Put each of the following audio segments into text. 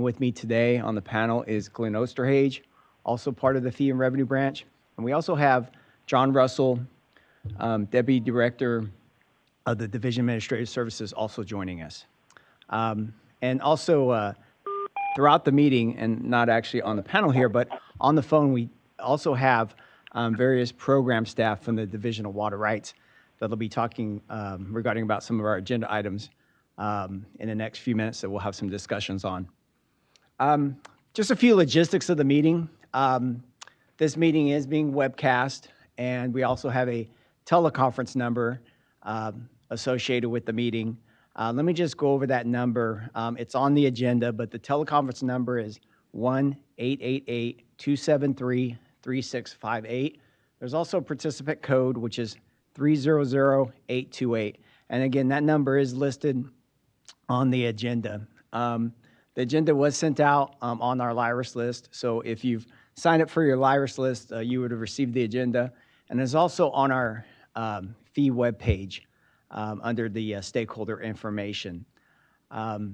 With me today on the panel is Glenn Osterhage, also part of the Fee and Revenue Branch. And we also have John Russell, Deputy Director of the Division of Administrative Services, also joining us. And also throughout the meeting, and not actually on the panel here, but on the phone, we also have various program staff from the Division of Water Rights that'll be talking regarding about some of our agenda items in the next few minutes that we'll have some discussions on. Just a few logistics of the meeting. This meeting is being webcast, and we also have a teleconference number associated with the meeting. Let me just go over that number. It's on the agenda, but the teleconference number is 1-888-273-3658. There's also a participant code, which is 300828. And again, that number is listed on the agenda. The agenda was sent out on our LIRIS list, so if you've signed up for your LIRIS list, you would have received the agenda. And it's also on our fee webpage under the stakeholder information. Throughout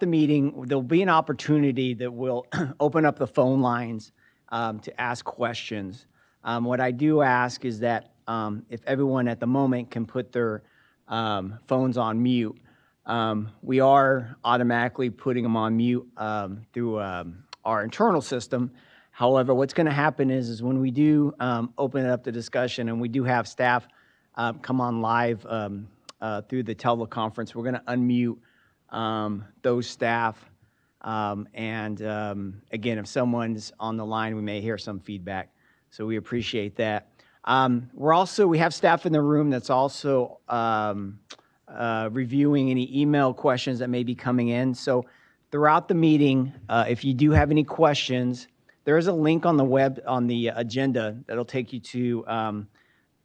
the meeting, there'll be an opportunity that we'll open up the phone lines to ask questions. What I do ask is that if everyone at the moment can put their phones on mute, we are automatically putting them on mute through our internal system. However, what's going to happen is when we do open up the discussion and we do have staff come on live through the teleconference, we're going to unmute those staff. Again, if someone's on the line, we may hear some feedback. So we appreciate that. We have staff in the room that's also reviewing any email questions that may be coming in. So throughout the meeting, if you do have any questions, there is a link on the web, on the agenda, that'll take you to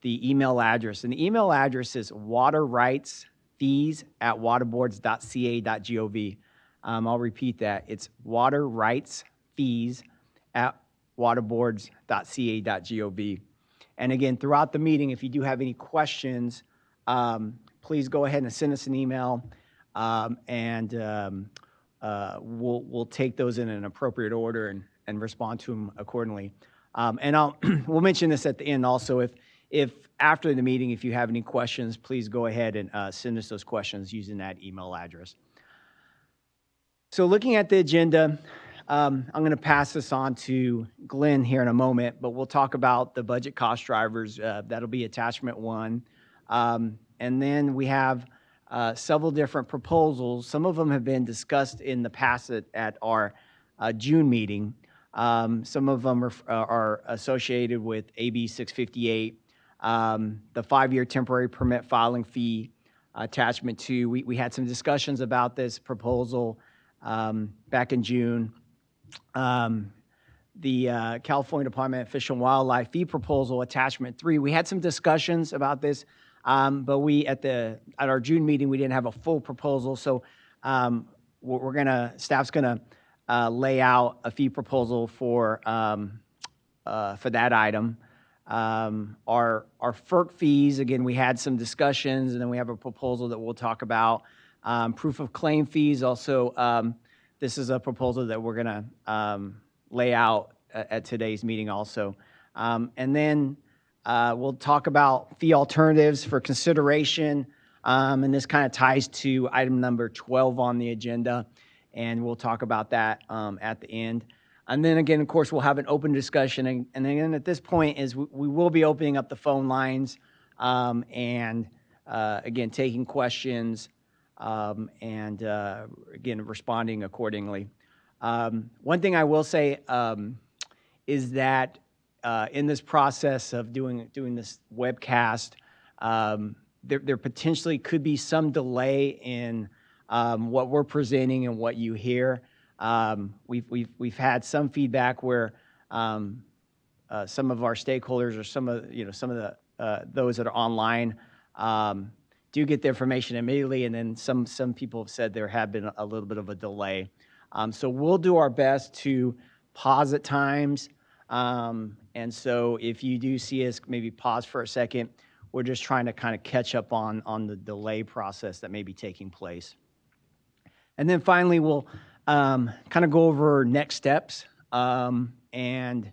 the email address. And the email address is waterrightsfees@waterboards.ca.gov. I'll repeat that. It's waterrightsfees@waterboards.ca.gov. And again, throughout the meeting, if you do have any questions, please go ahead and send us an email, and we'll take those in an appropriate order and respond to them accordingly. We'll mention this at the end also. If after the meeting, if you have any questions, please go ahead and send us those questions using that email address. So looking at the agenda, I'm going to pass this on to Glenn here in a moment, but we'll talk about the budget cost drivers. That'll be attachment 1. And then we have several different proposals. Some of them have been discussed in the past at our June meeting. Some of them are associated with AB 658, the 5-year temporary permit filing fee, attachment 2. We had some discussions about this proposal back in June. The California Department of Fish and Wildlife fee proposal, attachment 3. We had some discussions about this. But we at our June meeting, we didn't have a full proposal, so staff's gonna lay out a fee proposal for that item. Our FERC fees, again, we had some discussions, and then we have a proposal that we'll talk about. Proof of claim fees, also, this is a proposal that we're gonna lay out at today's meeting also. And then we'll talk about fee alternatives for consideration, and this kind of ties to item number 12 on the agenda, and we'll talk about that at the end. And then again, of course, we'll have an open discussion, and then at this point is we will be opening up the phone lines, and again, taking questions, and again, responding accordingly. One thing I will say is that in this process of doing this webcast, there potentially could be some delay in what we're presenting and what you hear. We've had some feedback where some of our stakeholders or some of the those that are online do get the information immediately, and then some people have said there have been a little bit of a delay. So we'll do our best to pause at times. And so if you do see us maybe pause for a second, we're just trying to kind of catch up on the delay process that may be taking place. And then finally, we'll kind of go over next steps and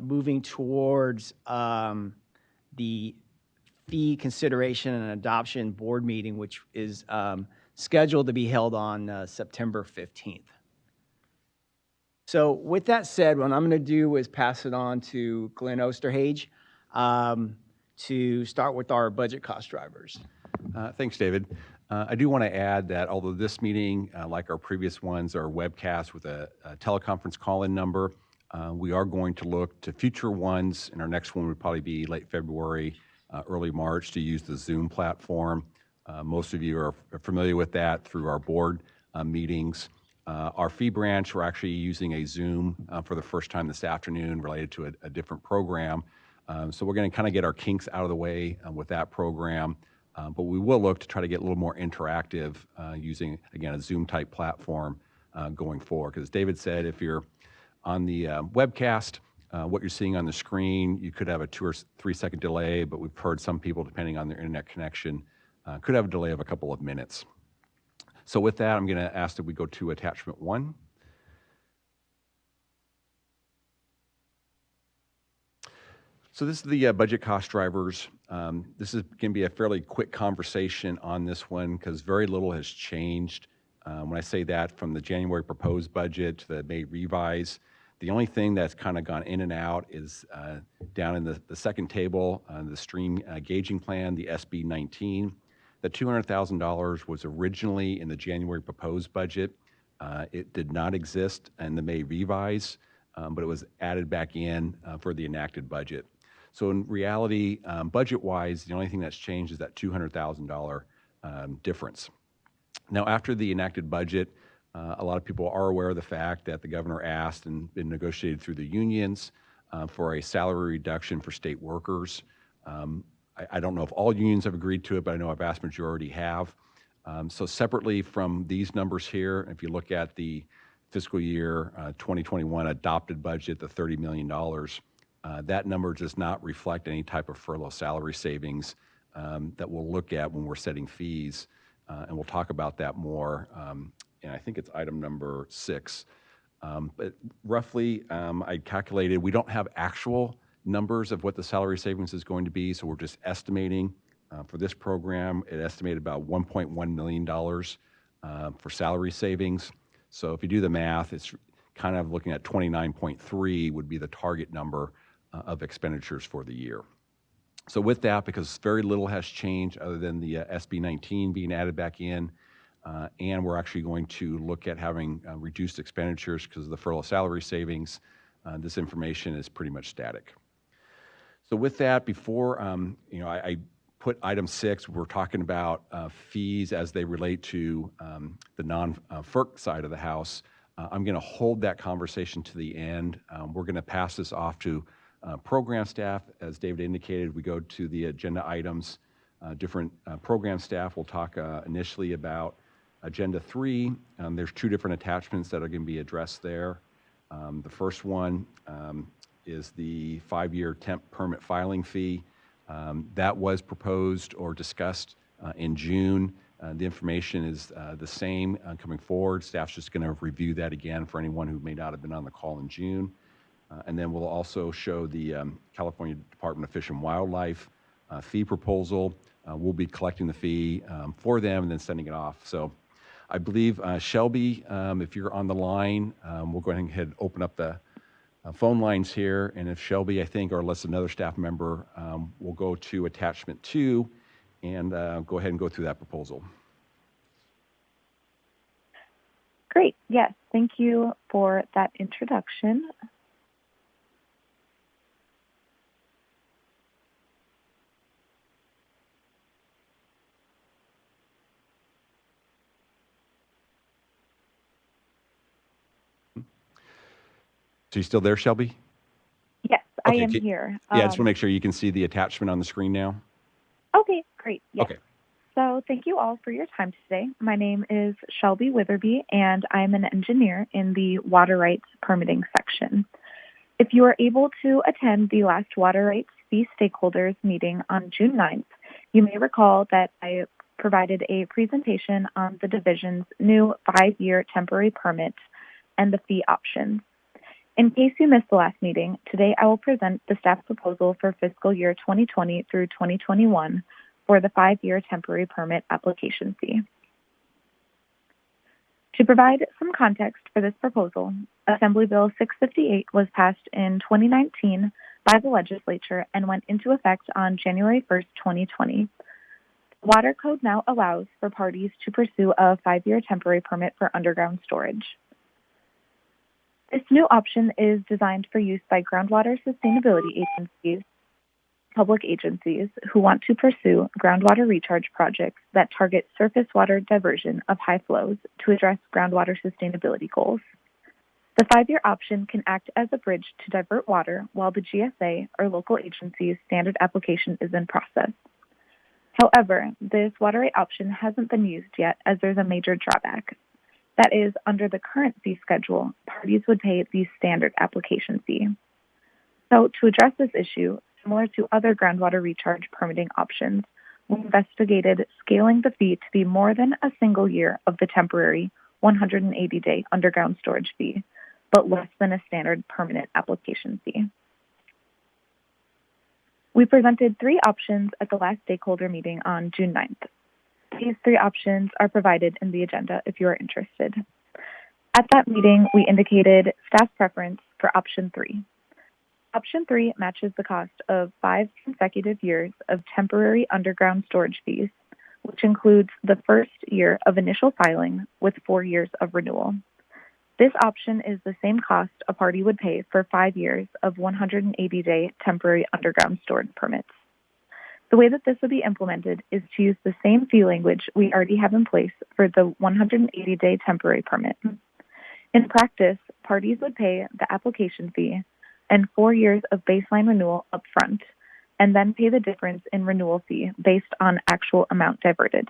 moving towards the fee consideration and adoption board meeting, which is scheduled to be held on September 15th. So with that said, what I'm going to do is pass it on to Glenn Osterhage to start with our budget cost drivers. Thanks, David. I do want to add that although this meeting, like our previous ones, are webcast with a teleconference call-in number, we are going to look to future ones, and our next one would probably be late February, early March, to use the Zoom platform. Most of you are familiar with that through our board meetings. Our fee branch, we're actually using a Zoom for the first time this afternoon related to a different program. So we're going to kind of get our kinks out of the way with that program. But we will look to try to get a little more interactive using, again, a Zoom-type platform going forward. Because as David said, if you're on the webcast, what you're seeing on the screen, you could have a 2 or 3 second delay, but we've heard some people, depending on their internet connection, could have a delay of a couple of minutes. So with that, I'm going to ask that we go to attachment 1. So this is the budget cost drivers. This is going to be a fairly quick conversation on this one because very little has changed. When I say that, from the January proposed budget to the May revise, the only thing that's kind of gone in and out is down in the second table, the stream gauging plan, the SB19. The $200,000 was originally in the January proposed budget. It did not exist in the May revise, but it was added back in for the enacted budget. So in reality, budget-wise, the only thing that's changed is that $200,000 difference. Now, after the enacted budget, a lot of people are aware of the fact that the governor asked and been negotiated through the unions for a salary reduction for state workers. I don't know if all unions have agreed to it, but I know a vast majority have. So separately from these numbers here, if you look at the fiscal year 2021 adopted budget, the $30 million, that number does not reflect any type of furlough salary savings that we'll look at when we're setting fees. And we'll talk about that more. And I think it's item number 6. But roughly, I calculated, we don't have actual numbers of what the salary savings is going to be, so we're just estimating. For this program, it estimated about $1.1 million for salary savings. So if you do the math, it's kind of looking at 29.3 would be the target number of expenditures for the year. So with that, because very little has changed other than the SB19 being added back in, and we're actually going to look at having reduced expenditures because of the furlough salary savings, this information is pretty much static. So with that, before, I put item 6, we're talking about fees as they relate to the non-FERC side of the house. I'm going to hold that conversation to the end. We're going to pass this off to program staff. As David indicated, we go to the agenda items. Different program staff will talk initially about Agenda 3. There's 2 different attachments that are going to be addressed there. The first one is the 5-year temp permit filing fee. That was proposed or discussed in June. The information is the same coming forward. Staff's just going to review that again for anyone who may not have been on the call in June. And then we'll also show the California Department of Fish and Wildlife fee proposal. We'll be collecting the fee for them and then sending it off. So I believe, Shelby, if you're on the line, we'll go ahead and open up the phone lines here. And if Shelby, I think, or unless another staff member, will go to attachment 2 and go ahead and go through that proposal. Great. Yes. Thank you for that introduction. So you still there, Shelby? Yes, okay, I am here. Yeah, I just want to make sure you can see the attachment on the screen now. Okay, great. Yes. Okay. So thank you all for your time today. My name is Shelby Witherby, and I'm an engineer in the Water Rights Permitting section. If you are able to attend the last Water Rights Fee Stakeholders meeting on June 9th, you may recall that I provided a presentation on the division's new 5-year temporary permit and the fee options. In case you missed the last meeting, today I will present the staff proposal for fiscal year 2020 through 2021 for the 5-year temporary permit application fee. To provide some context for this proposal, Assembly Bill 658 was passed in 2019 by the legislature and went into effect on January 1st, 2020. The Water Code now allows for parties to pursue a 5-year temporary permit for underground storage. This new option is designed for use by groundwater sustainability agencies, public agencies who want to pursue groundwater recharge projects that target surface water diversion of high flows to address groundwater sustainability goals. The 5-year option can act as a bridge to divert water while the GSA or local agency's standard application is in process. However, this water rate option hasn't been used yet as there's a major drawback. That is, under the current fee schedule, parties would pay the standard application fee. So to address this issue, similar to other groundwater recharge permitting options, we investigated scaling the fee to be more than a single year of the temporary 180-day underground storage fee, but less than a standard permanent application fee. We presented 3 options at the last stakeholder meeting on June 9th. These 3 options are provided in the agenda if you are interested. At that meeting, we indicated staff preference for option 3. Option 3 matches the cost of 5 consecutive years of temporary underground storage fees, which includes the first year of initial filing with 4 years of renewal. This option is the same cost a party would pay for 5 years of 180-day temporary underground storage permits. The way that this would be implemented is to use the same fee language we already have in place for the 180-day temporary permit. In practice, parties would pay the application fee and 4 years of baseline renewal upfront, and then pay the difference in renewal fee based on actual amount diverted.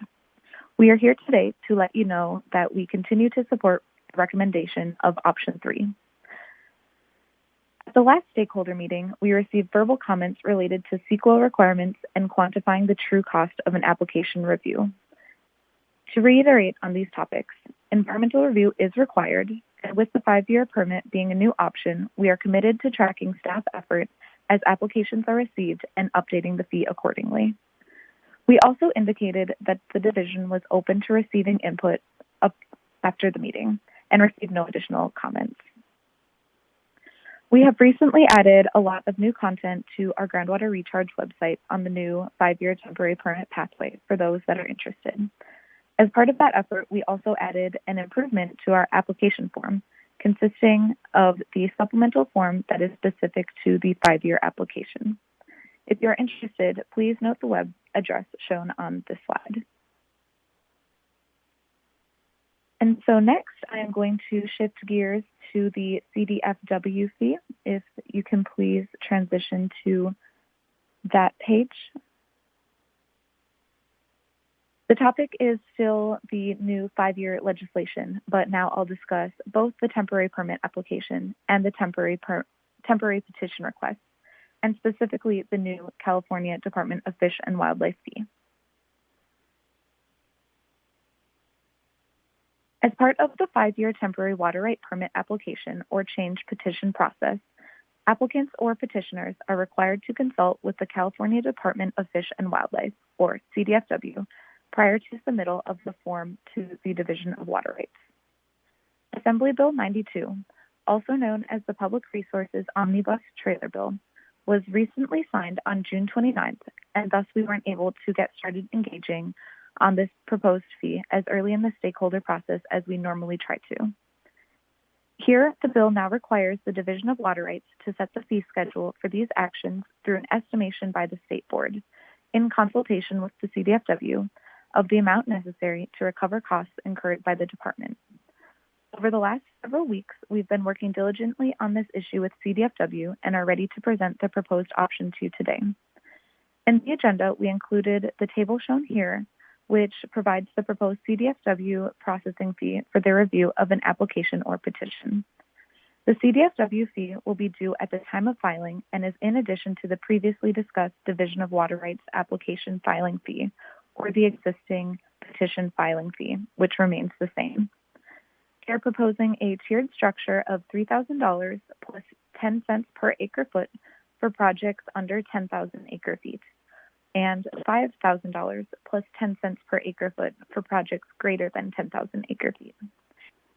We are here today to let you know that we continue to support the recommendation of option 3. At the last stakeholder meeting, we received verbal comments related to CEQA requirements and quantifying the true cost of an application review. To reiterate on these topics, environmental review is required, and with the 5-year permit being a new option, we are committed to tracking staff effort as applications are received and updating the fee accordingly. We also indicated that the division was open to receiving input up after the meeting and received no additional comments. We have recently added a lot of new content to our groundwater recharge website on the new 5-year temporary permit pathway for those that are interested. As part of that effort, we also added an improvement to our application form, consisting of the supplemental form that is specific to the 5-year application. If you're interested, please note the web address shown on this slide. And so next, I am going to shift gears to the Cdfw fee. If you can please transition to that page. The topic is still the new 5-year legislation, but now I'll discuss both the temporary permit application and the temporary petition request, and specifically the new California Department of Fish and Wildlife fee. As part of the 5-year temporary water right permit application or change petition process, applicants or petitioners are required to consult with the California Department of Fish and Wildlife, or Cdfw, prior to submittal of the form to the Division of Water Rights. Assembly Bill 92, also known as the Public Resources Omnibus Trailer Bill, was recently signed on June 29th, and thus we weren't able to get started engaging on this proposed fee as early in the stakeholder process as we normally try to. Here, the bill now requires the Division of Water Rights to set the fee schedule for these actions through an estimation by the State Board, in consultation with the Cdfw, of the amount necessary to recover costs incurred by the department. Over the last several weeks, we've been working diligently on this issue with Cdfw and are ready to present the proposed option to you today. In the agenda, we included the table shown here, which provides the proposed Cdfw processing fee for their review of an application or petition. The Cdfw fee will be due at the time of filing and is in addition to the previously discussed Division of Water Rights application filing fee, or the existing petition filing fee, which remains the same. They are proposing a tiered structure of $3,000 plus 10 cents per acre foot for projects under 10,000 acre feet, and $5,000 plus 10 cents per acre foot for projects greater than 10,000 acre feet.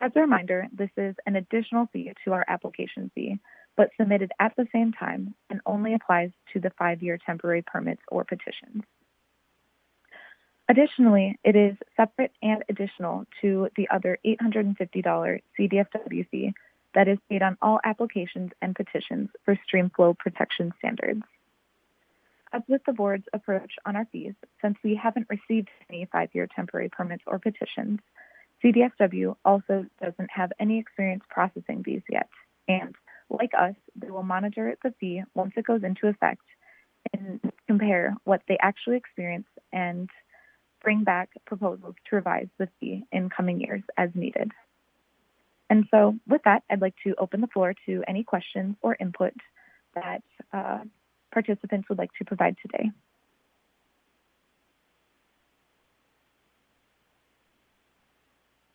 As a reminder, this is an additional fee to our application fee, but submitted at the same time and only applies to the 5-year temporary permits or petitions. Additionally, it is separate and additional to the other $850 Cdfw fee that is paid on all applications and petitions for stream flow protection standards. As with the board's approach on our fees, since we haven't received any 5-year temporary permits or petitions, Cdfw also doesn't have any experience processing these yet, and like us, they will monitor the fee once it goes into effect and compare what they actually experience and bring back proposals to revise the fee in coming years as needed. And so with that, I'd like to open the floor to any questions or input that participants would like to provide today.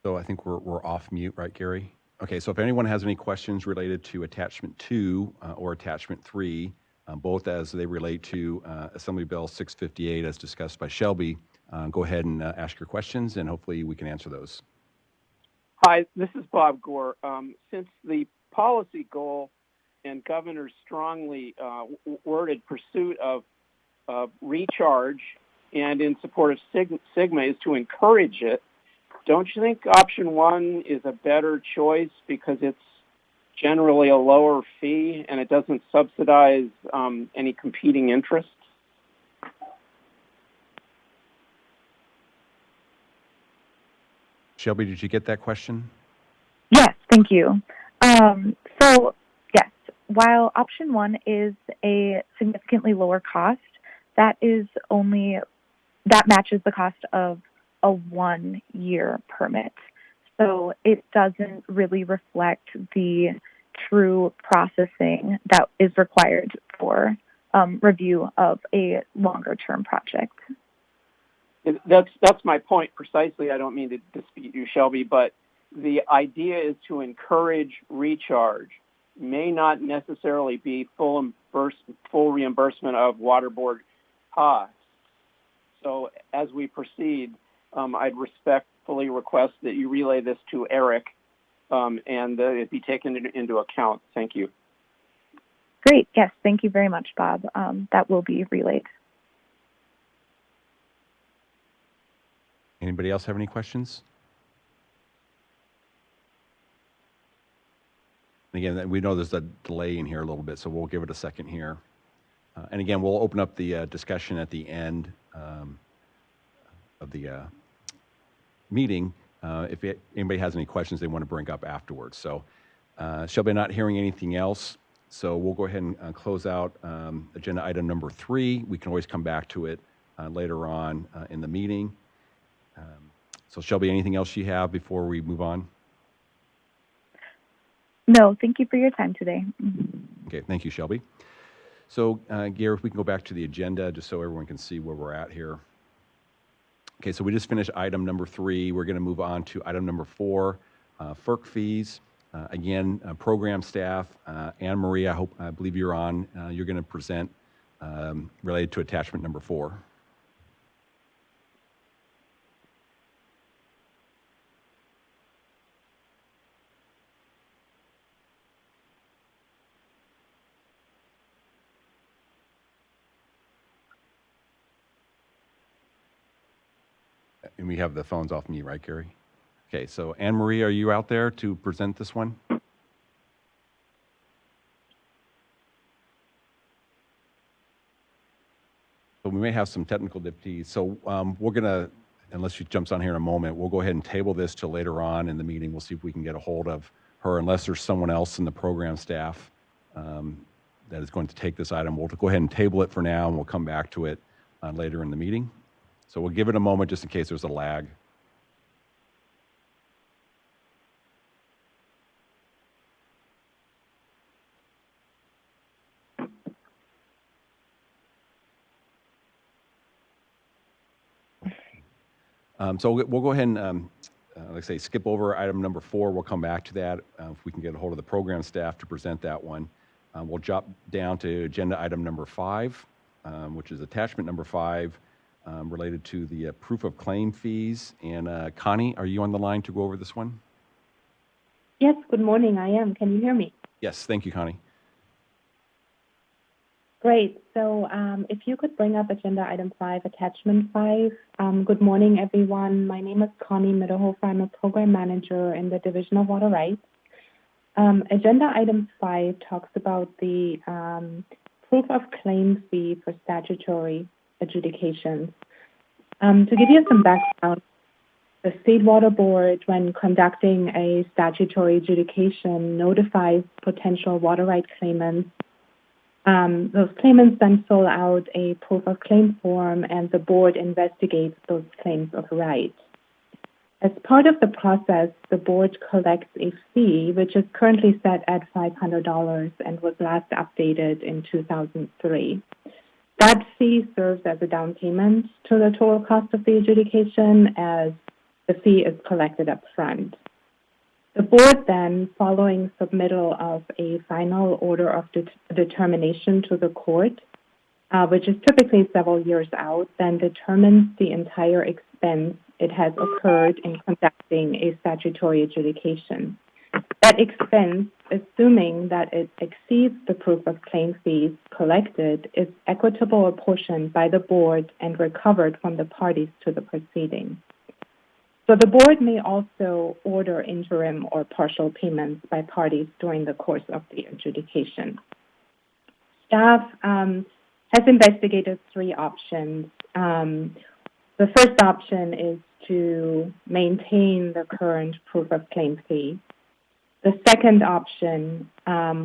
So I think we're off mute, right, Gary? Okay, so if anyone has any questions related to Attachment 2 or Attachment 3, both as they relate to Assembly Bill 658 as discussed by Shelby, go ahead and ask your questions and hopefully we can answer those. Hi, this is Bob Gore. Since the policy goal and governor's strongly worded pursuit of recharge and in support of Sigma is to encourage it, don't you think option 1 is a better choice because it's generally a lower fee and it doesn't subsidize any competing interests? Shelby, did you get that question? Yes, thank you. So yes, while option 1 is a significantly lower cost, that matches the cost of a 1-year permit. So it doesn't really reflect the true processing that is required for review of a longer term project. That's my point precisely. I don't mean to dispute you, Shelby, but the idea is to encourage recharge. May not necessarily be full reimbursement of water board costs. So as we proceed, I'd respectfully request that you relay this to Eric and that it be taken into account. Thank you. Great. Yes, thank you very much, Bob. That will be relayed. Anybody else have any questions? And again, we know there's a delay in here a little bit, so we'll give it a second here. And again, we'll open up the discussion at the end of the meeting if anybody has any questions they want to bring up afterwards. So Shelby, not hearing anything else, so we'll go ahead and close out agenda item number 3. We can always come back to it later on in the meeting. So Shelby, anything else you have before we move on? No, thank you for your time today. Okay, thank you, Shelby. So Gary, if we can go back to the agenda just so everyone can see where we're at here. Okay, so we just finished item number 3. We're going to move on to item number 4, FERC fees. Again, program staff, Anne Marie, I believe you're on. You're going to present related to attachment number 4. And we have the phones off mute, right, Gary? Okay, so Anne Marie, are you out there to present this one? So we may have some technical difficulties. So we're going to, unless she jumps on here in a moment, we'll go ahead and table this till later on in the meeting. We'll see if we can get a hold of her, unless there's someone else in the program staff that is going to take this item. We'll go ahead and table it for now, and we'll come back to it later in the meeting. So we'll give it a moment just in case there's a lag. So we'll go ahead and, like I say, skip over item number 4. We'll come back to that if we can get a hold of the program staff to present that one. We'll jump down to agenda item number 5, which is attachment number 5, related to the proof of claim fees. And Connie, are you on the line to go over this one? Yes, good morning. I am. Can you hear me? Yes, thank you, Connie. Great. So if you could bring up agenda item 5, attachment 5. Good morning, everyone. My name is Connie Mitterhofer. I'm a program manager in the Division of Water Rights. Agenda item 5 talks about the proof of claim fee for statutory adjudications. To give you some background, the State Water Board, when conducting a statutory adjudication, notifies potential water right claimants. Those claimants then fill out a proof of claim form, and the board investigates those claims of right. As part of the process, the board collects a fee, which is currently set at $500 and was last updated in 2003. That fee serves as a down payment to the total cost of the adjudication, as the fee is collected up front. The board then, following submittal of a final order of determination to the court, which is typically several years out, then determines the entire expense it has occurred in conducting a statutory adjudication. That expense, assuming that it exceeds the proof of claim fees collected, is equitable apportioned by the board and recovered from the parties to the proceeding. So the board may also order interim or partial payments by parties during the course of the adjudication. Staff has investigated 3 options. The first option is to maintain the current proof of claim fee. The second option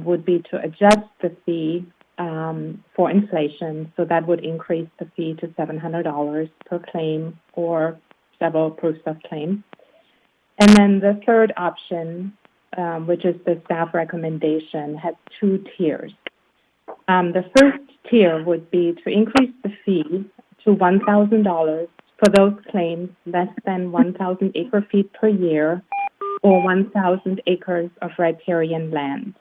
would be to adjust the fee for inflation, so that would increase the fee to $700 per claim or several proofs of claim. And then the third option, which is the staff recommendation, has 2 tiers. The first tier would be to increase the fee to $1,000 for those claims less than 1,000 acre-feet per year or 1,000 acres of riparian land,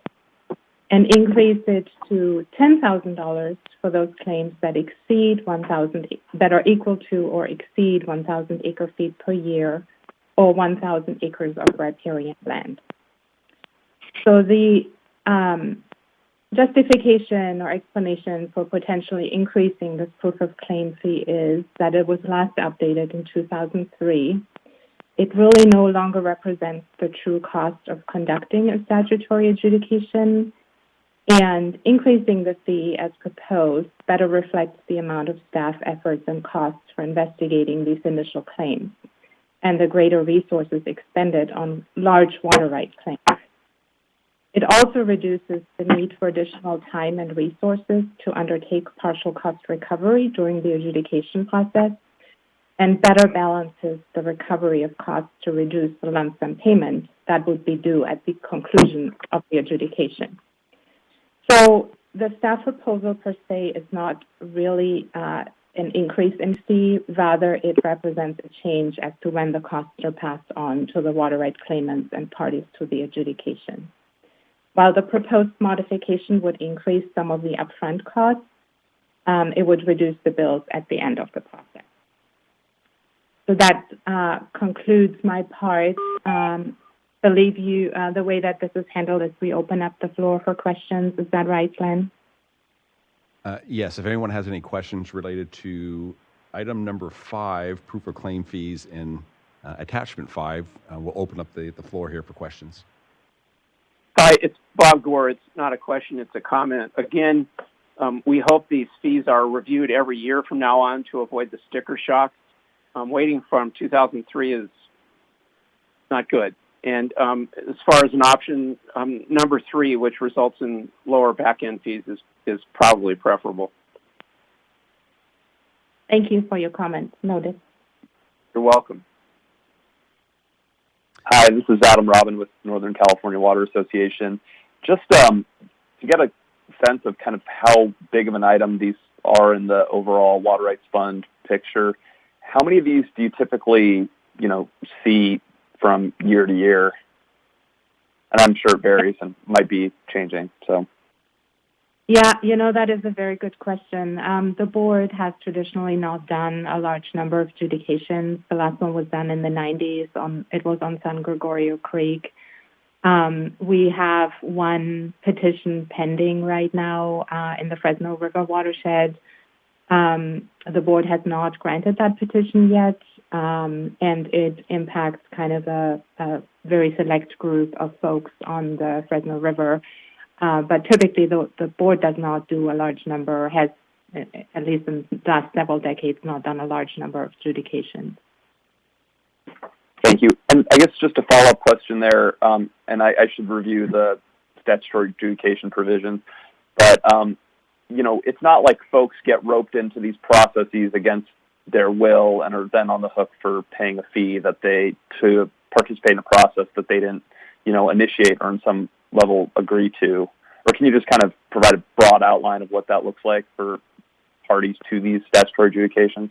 and increase it to $10,000 for those claims that exceed 1,000, that are equal to or exceed 1,000 acre-feet per year or 1,000 acres of riparian land. So the justification or explanation for potentially increasing this proof of claim fee is that it was last updated in 2003. It really no longer represents the true cost of conducting a statutory adjudication, and increasing the fee as proposed better reflects the amount of staff efforts and costs for investigating these initial claims and the greater resources expended on large water right claims. It also reduces the need for additional time and resources to undertake partial cost recovery during the adjudication process, and better balances the recovery of costs to reduce the lump sum payment that would be due at the conclusion of the adjudication. So the staff proposal per se is not really an increase in fee. Rather, it represents a change as to when the costs are passed on to the water right claimants and parties to the adjudication. While the proposed modification would increase some of the upfront costs, it would reduce the bills at the end of the process. So that concludes my part. Believe you, the way that this is handled is we open up the floor for questions. Is that right, Glenn? Yes, if anyone has any questions related to item number 5, proof of claim fees, and attachment 5, we'll open up the floor here for questions. Hi, it's Bob Gore. It's not a question, it's a comment. Again, we hope these fees are reviewed every year from now on to avoid the sticker shock. Waiting from 2003 is not good. And as far as an option, number 3, which results in lower back-end fees, is probably preferable. Thank you for your comment. Noted. You're welcome. Hi, this is Adam Robin with Northern California Water Association. Just to get a sense of kind of how big of an item these are in the overall Water Rights Fund picture, how many of these do you typically, see from year to year? And I'm sure it varies and might be changing. So. Yeah, that is a very good question. The board has traditionally not done a large number of adjudications. The last one was done in the 90s. It was on San Gregorio Creek. We have one petition pending right now in the Fresno River watershed. The board has not granted that petition yet, and it impacts kind of a very select group of folks on the Fresno River. But typically, the board does not do a large number, has, at least in the last several decades, not done a large number of adjudications. Thank you. And I guess just a follow-up question there, and I should review the statutory adjudication provisions, but, it's not like folks get roped into these processes against their will and are then on the hook for paying a fee to participate in a process that they didn't, initiate or in some level agree to. Or can you just kind of provide a broad outline of what that looks like for parties to these statutory adjudications?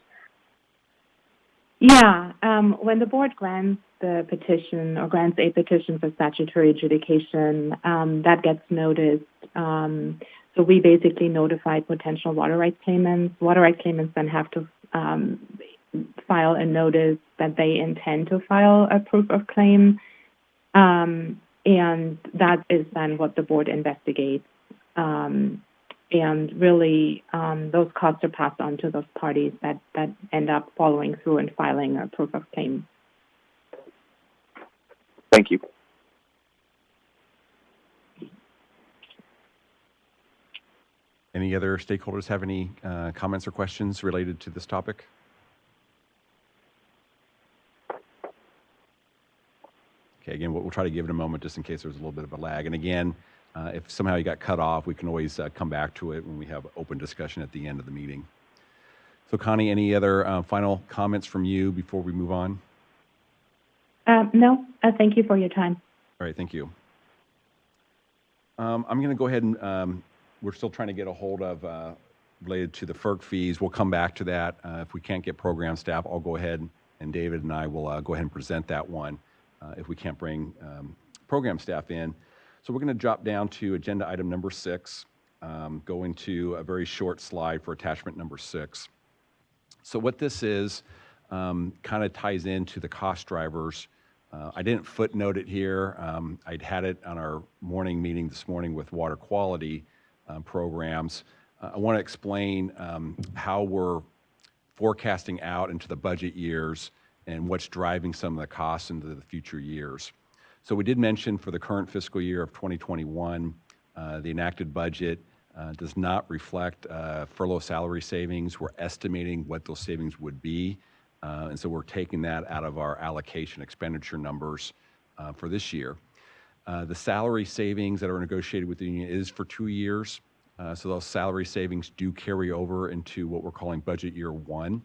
Yeah, when the board grants the petition or grants a petition for statutory adjudication, that gets noticed. So we basically notify potential water rights claimants. Water rights claimants then have to file a notice that they intend to file a proof of claim, and that is then what the board investigates. And really, those costs are passed on to those parties that end up following through and filing a proof of claim. Thank you. Any other stakeholders have any comments or questions related to this topic? Okay, again, we'll try to give it a moment just in case there's a little bit of a lag. And again, if somehow you got cut off, we can always come back to it when we have open discussion at the end of the meeting. So Connie, any other final comments from you before we move on? No, thank you for your time. All right, thank you. I'm going to go ahead and we're still trying to get a hold of related to the FERC fees. We'll come back to that. If we can't get program staff, I'll go ahead and David and I will go ahead and present that one if we can't bring program staff in. So we're going to drop down to agenda item number 6, go into a very short slide for attachment number 6. So what this is kind of ties into the cost drivers. I didn't footnote it here. I'd had it on our morning meeting this morning with water quality programs. I want to explain how we're forecasting out into the budget years and what's driving some of the costs into the future years. So we did mention for the current fiscal year of 2021, the enacted budget does not reflect furlough salary savings. We're estimating what those savings would be. And so we're taking that out of our allocation expenditure numbers for this year. The salary savings that are negotiated with the union is for 2 years. So those salary savings do carry over into what we're calling budget year 1.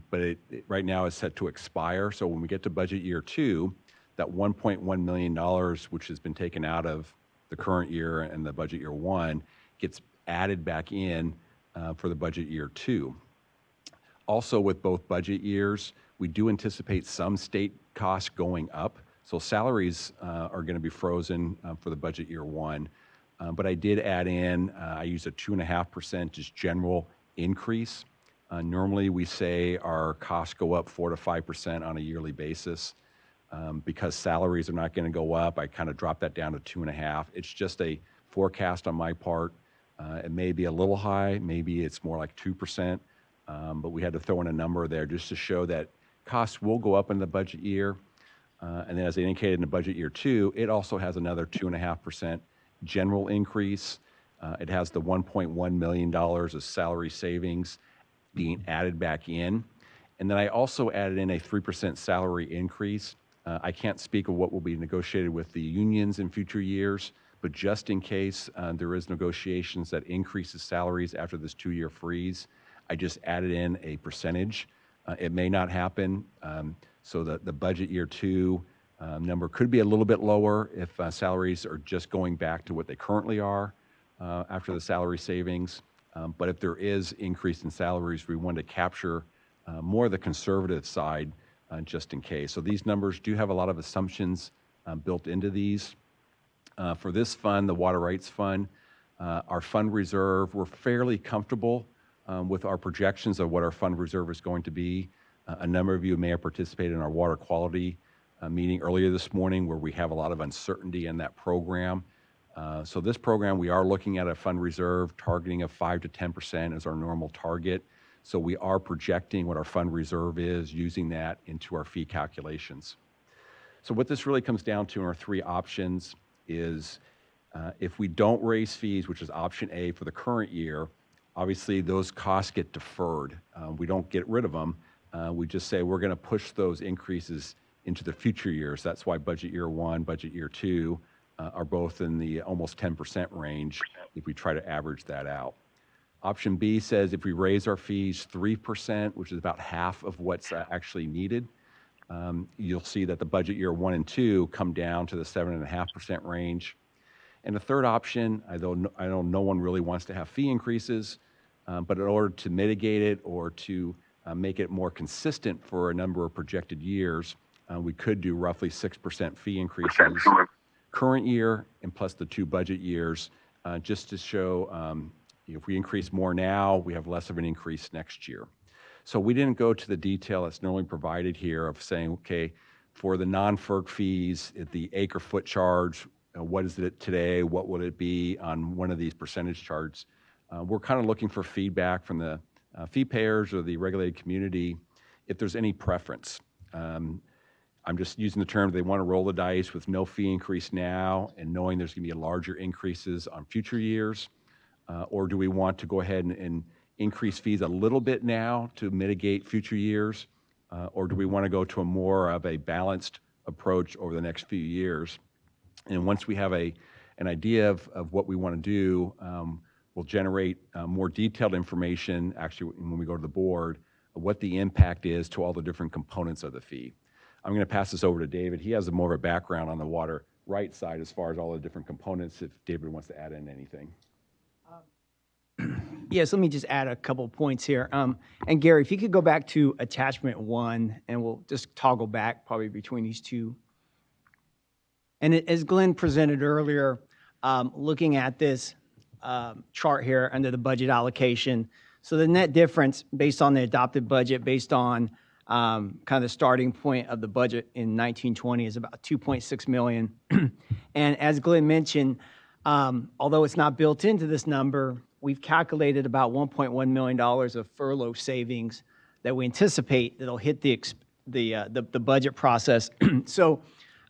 But it right now is set to expire. So when we get to budget year 2, that $1.1 million, which has been taken out of the current year and the budget year 1, gets added back in for the budget year 2. Also, with both budget years, we do anticipate some state costs going up. So salaries are going to be frozen for the budget year 1. But I did add in, I used a 2.5% just general increase. Normally, we say our costs go up 4 to 5% on a yearly basis. Because salaries are not going to go up, I kind of dropped that down to 2.5. It's just a forecast on my part. It may be a little high, maybe it's more like 2%, but we had to throw in a number there just to show that costs will go up in the budget year. And then as I indicated in the budget year 2, it also has another 2.5% general increase. It has the $1.1 million of salary savings being added back in. And then I also added in a 3% salary increase. I can't speak of what will be negotiated with the unions in future years, but just in case there is negotiations that increases salaries after this 2-year freeze, I just added in a percentage. It may not happen, so the budget year 2 number could be a little bit lower if salaries are just going back to what they currently are after the salary savings. But if there is increase in salaries, we want to capture more the conservative side just in case. So these numbers do have a lot of assumptions built into these. For this fund, the Water Rights Fund, our fund reserve, we're fairly comfortable with our projections of what our fund reserve is going to be. A number of you may have participated in our water quality meeting earlier this morning where we have a lot of uncertainty in that program. So this program, we are looking at a fund reserve targeting of 5 to 10% as our normal target. So we are projecting what our fund reserve is, using that into our fee calculations. So what this really comes down to in our three options is if we don't raise fees, which is option A for the current year, obviously those costs get deferred. We don't get rid of them. We just say we're going to push those increases into the future years. That's why budget year 1, budget year 2 are both in the almost 10% range if we try to average that out. Option B says if we raise our fees 3%, which is about half of what's actually needed, you'll see that the budget year 1 and 2 come down to the 7.5% range. And the third option, I know no one really wants to have fee increases, but in order to mitigate it or to make it more consistent for a number of projected years, we could do roughly 6% fee increases current year and plus the 2 budget years, just to show if we increase more now, we have less of an increase next year. So we didn't go to the detail that's normally provided here of saying, okay, for the non-FERC fees, at the acre foot charge, what is it today? What would it be on one of these percentage charts? We're kind of looking for feedback from the fee payers or the regulated community if there's any preference. I'm just using the term they want to roll the dice with no fee increase now and knowing there's going to be larger increases on future years, or do we want to go ahead and increase fees a little bit now to mitigate future years, or do we want to go to a more of a balanced approach over the next few years? And once we have an idea of what we want to do, we'll generate more detailed information, actually, when we go to the board, of what the impact is to all the different components of the fee. I'm going to pass this over to David. He has more of a background on the water right side as far as all the different components, if David wants to add in anything. Yes, let me just add a couple points here. And Gary, if you could go back to attachment 1, and we'll just toggle back probably between these two. And as Glenn presented earlier, looking at this chart here under the budget allocation, so the net difference based on the adopted budget, based on kind of the starting point of the budget in 1920 is about $2.6 million. And as Glenn mentioned, although it's not built into this number, we've calculated about $1.1 million of furlough savings that we anticipate that'll hit the budget process. So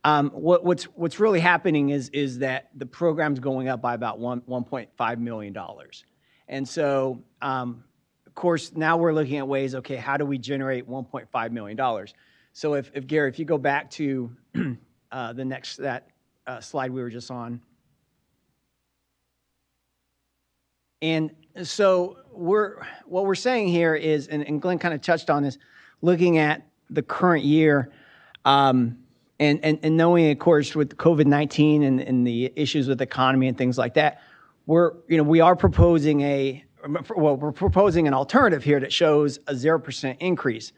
what's really happening is that the program's going up by about $1.5 million. And so, of course, now we're looking at ways, okay, how do we generate $1.5 million? So if Gary, if you go back to the next, slide we were just on. And so what we're saying here is, and Glenn kind of touched on this, looking at the current year, and knowing, of course, with COVID-19 and the issues with the economy and things like that, we are proposing we're proposing an alternative here that shows a 0% increase.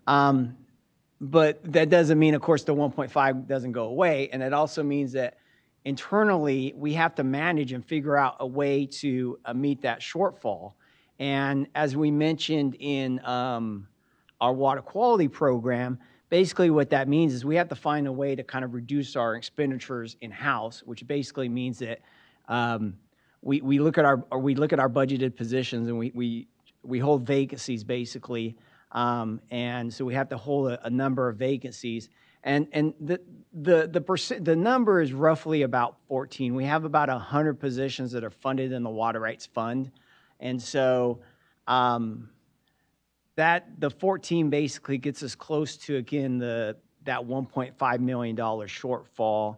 But that doesn't mean, of course, the 1.5 doesn't go away. And it also means that internally, we have to manage and figure out a way to meet that shortfall. And as we mentioned in our water quality program, basically what that means is we have to find a way to kind of reduce our expenditures in-house, which basically means that we look at our budgeted positions and we hold vacancies basically, and so we have to hold a number of vacancies. And the number is roughly about 14. We have about 100 positions that are funded in the Water Rights Fund, and so that the 14 basically gets us close to, again, that $1.5 million shortfall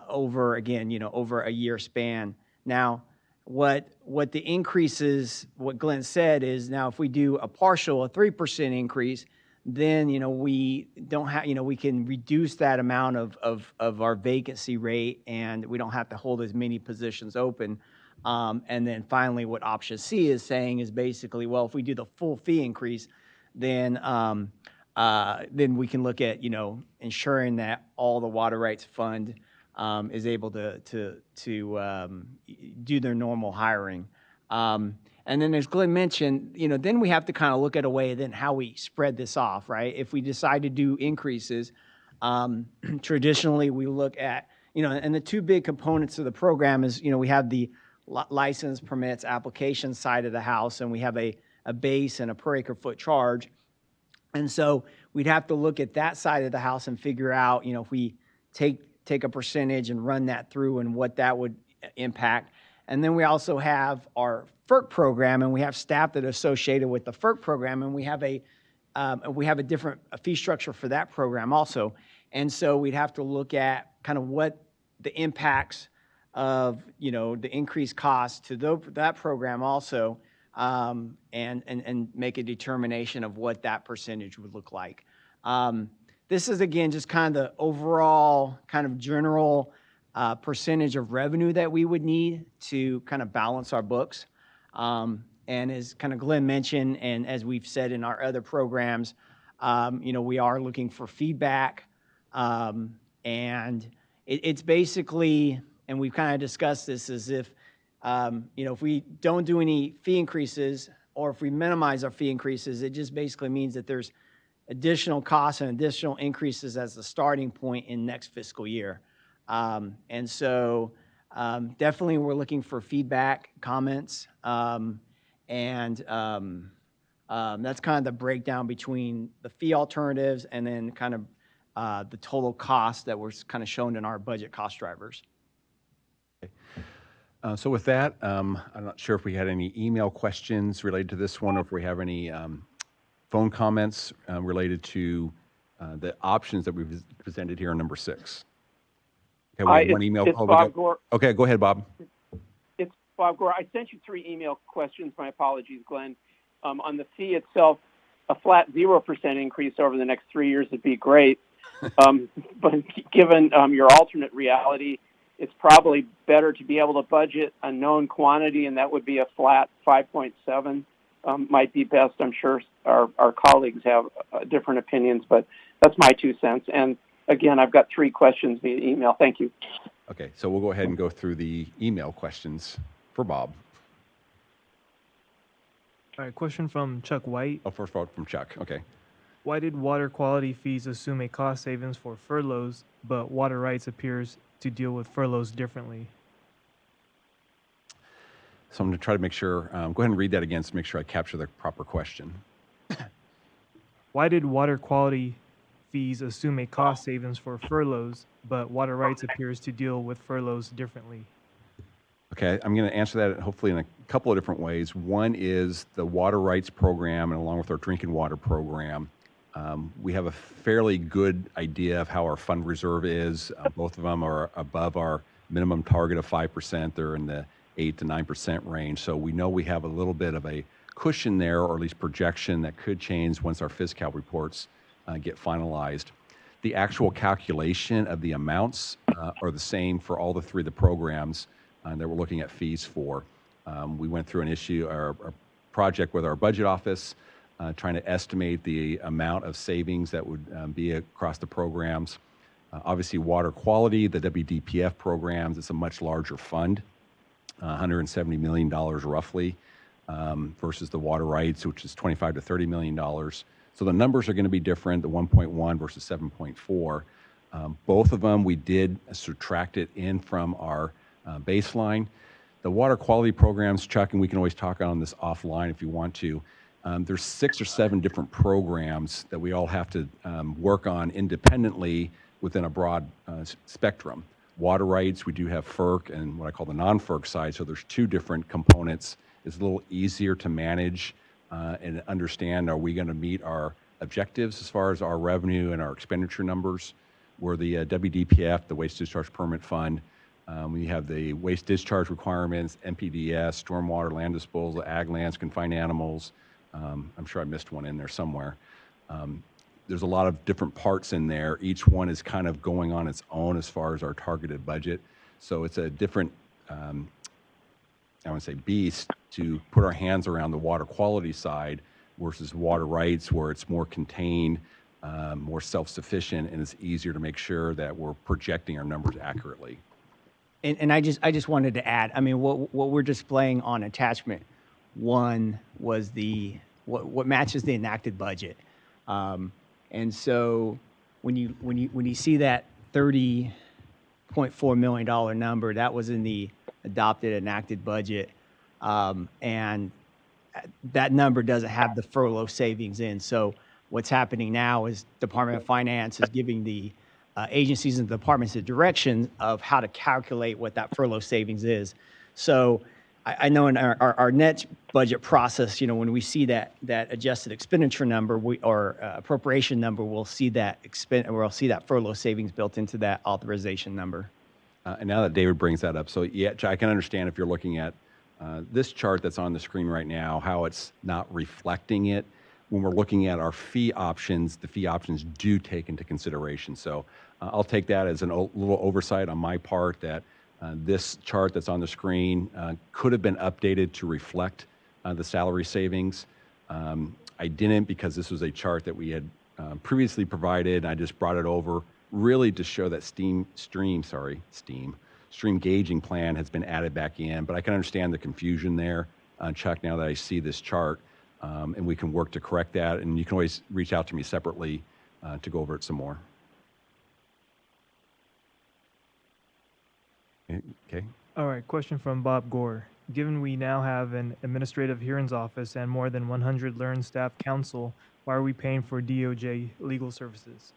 over a year span. Now, what the increases, what Glenn said is, now if we do a 3% increase, then we don't have, we can reduce that amount of our vacancy rate, and we don't have to hold as many positions open. And then finally, what option C is saying is basically, well, if we do the full fee increase, then we can look at, ensuring that all the water rights fund is able to do their normal hiring. And then as Glenn mentioned, then we have to kind of look at a way then how we spread this off, right? If we decide to do increases, traditionally we look at, and the two big components of the program is, we have the license, permits, application side of the house, and we have a base and a per acre foot charge. And so we'd have to look at that side of the house and figure out, if we take a percentage and run that through and what that would impact. And then we also have our FERC program, and we have staff that are associated with the FERC program, and we have a different fee structure for that program also. And so we'd have to look at kind of what the impacts of, the increased cost to that program also, and make a determination of what that percentage would look like. This is, again, just kind of the overall kind of general percentage of revenue that we would need to kind of balance our books. And as kind of Glenn mentioned, and as we've said in our other programs, we are looking for feedback. And it's basically, and we've kind of discussed this, as if, if we don't do any fee increases, or if we minimize our fee increases, it just basically means that there's additional costs and additional increases as the starting point in next fiscal year. And so definitely we're looking for feedback, comments, and that's kind of the breakdown between the fee alternatives and then kind of the total cost that was kind of shown in our budget cost drivers. So with that, I'm not sure if we had any email questions related to this one, or if we have any phone comments related to the options that we've presented here on number 6. Okay, we have one email. It's Bob Gore. Okay, go ahead, Bob. It's Bob Gore. I sent you 3 email questions. My apologies, Glenn. On the fee itself, a flat 0% increase over the next 3 years would be great. But given your alternate reality, it's probably better to be able to budget a known quantity, and that would be a flat 5.7. Might be best. I'm sure our colleagues have different opinions, but that's my 2 cents. And again, I've got 3 questions via email. Thank you. Okay, so we'll go ahead and go through the email questions for Bob. All right, question from Chuck White. Oh, first of all, from Chuck. Okay. Why did water quality fees assume a cost savings for furloughs, but water rights appears to deal with furloughs differently? So I'm going to try to make sure, go ahead and read that again to make sure I capture the proper question. Why did water quality fees assume a cost savings for furloughs, but water rights appears to deal with furloughs differently? Okay, I'm going to answer that hopefully in a couple of different ways. One is the water rights program, and along with our drinking water program, we have a fairly good idea of how our fund reserve is. Both of them are above our minimum target of 5%. They're in the 8 to 9% range. So we know we have a little bit of a cushion there, or at least projection that could change once our Fiscal reports get finalized. The actual calculation of the amounts are the same for all the 3 of the programs that we're looking at fees for. We went through an issue, our project with our budget office, trying to estimate the amount of savings that would be across the programs. Obviously, water quality, the WDPF programs, it's a much larger fund, $170 million roughly, versus the water rights, which is $25 to $30 million. So the numbers are going to be different, the 1.1 versus 7.4. Both of them, we did subtract it in from our baseline. The water quality programs, Chuck, and we can always talk on this offline if you want to. There's 6 or 7 different programs that we all have to work on independently within a broad spectrum. Water rights, we do have FERC and what I call the non-FERC side, so there's 2 different components. It's a little easier to manage and understand, are we going to meet our objectives as far as our revenue and our expenditure numbers? Where the WDPF, the Waste Discharge Permit Fund, we have the waste discharge requirements, MPDS, stormwater, land disposal, ag lands, confined animals. I'm sure I missed one in there somewhere. There's a lot of different parts in there. Each one is kind of going on its own as far as our targeted budget. So it's a different I want to say beast to put our hands around the water quality side versus water rights, where it's more contained, more self-sufficient, and it's easier to make sure that we're projecting our numbers accurately. And I just wanted to add, I mean, what we're displaying on attachment 1 was what matches the enacted budget. And so when you see that $30.4 million number, that was in the adopted enacted budget. And that number doesn't have the furlough savings in. So what's happening now is Department of Finance is giving the agencies and departments the direction of how to calculate what that furlough savings is. So I know in our net budget process, when we see that adjusted expenditure number or appropriation number, we'll see that furlough savings built into that authorization number. And now that David brings that up, so yeah, I can understand if you're looking at this chart that's on the screen right now, how it's not reflecting it. When we're looking at our fee options, the fee options do take into consideration. So I'll take that as a little oversight on my part that this chart that's on the screen could have been updated to reflect the salary savings. I didn't, because this was a chart that we had previously provided. I just brought it over really to show that stream gauging plan has been added back in. But I can understand the confusion there, Chuck, now that I see this chart. And we can work to correct that. And you can always reach out to me separately to go over it some more. Okay. All right, question from Bob Gore. Given we now have an administrative hearings office and more than 100 learned staff counsel, why are we paying for DOJ legal services?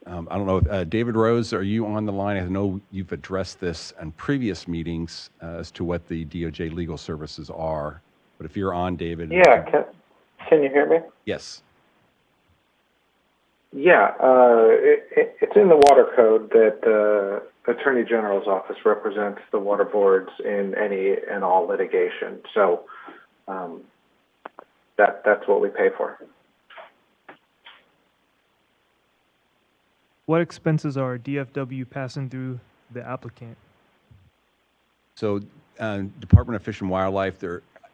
I don't know, if, David Rose, are you on the line? I know you've addressed this in previous meetings as to what the DOJ legal services are. But if you're on, David. Yeah, can you hear me? Yes. Yeah, it's in the water code that the Attorney General's office represents the water boards in any and all litigation. So that's what we pay for. What expenses are DFW passing through the applicant? So Department of Fish and Wildlife,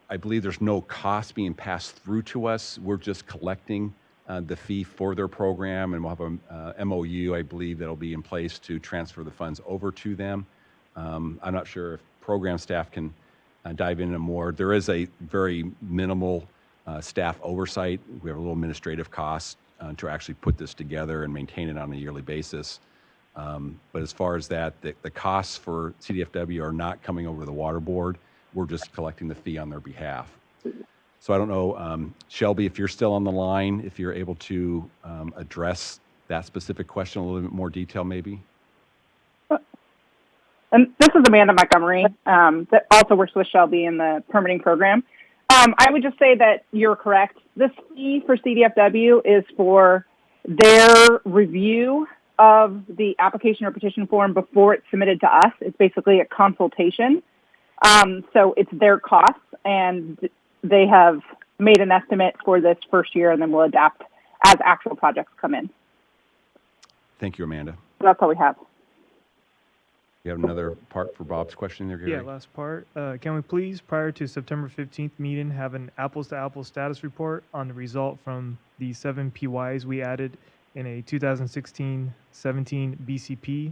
I believe there's no cost being passed through to us. We're just collecting the fee for their program, and we'll have a MOU, I believe, that'll be in place to transfer the funds over to them. I'm not sure if program staff can dive into more. There is a very minimal staff oversight. We have a little administrative cost to actually put this together and maintain it on a yearly basis. But as far as that, the costs for CDFW are not coming over to the water board. We're just collecting the fee on their behalf. So I don't know, Shelby, if you're still on the line, if you're able to address that specific question in a little bit more detail, maybe. And this is Amanda Montgomery, that also works with Shelby in the permitting program. I would just say that you're correct. This fee for CDFW is for their review of the application or petition form before it's submitted to us. It's basically a consultation. So it's their costs, and they have made an estimate for this first year, and then we'll adapt as actual projects come in. Thank you, Amanda. So that's all we have. You have another part for Bob's question there, Gary? Yeah, last part. Can we please, prior to September 15th meeting, have an apples-to-apples status report on the result from the 7 PYs we added in a 2016-17 BCP,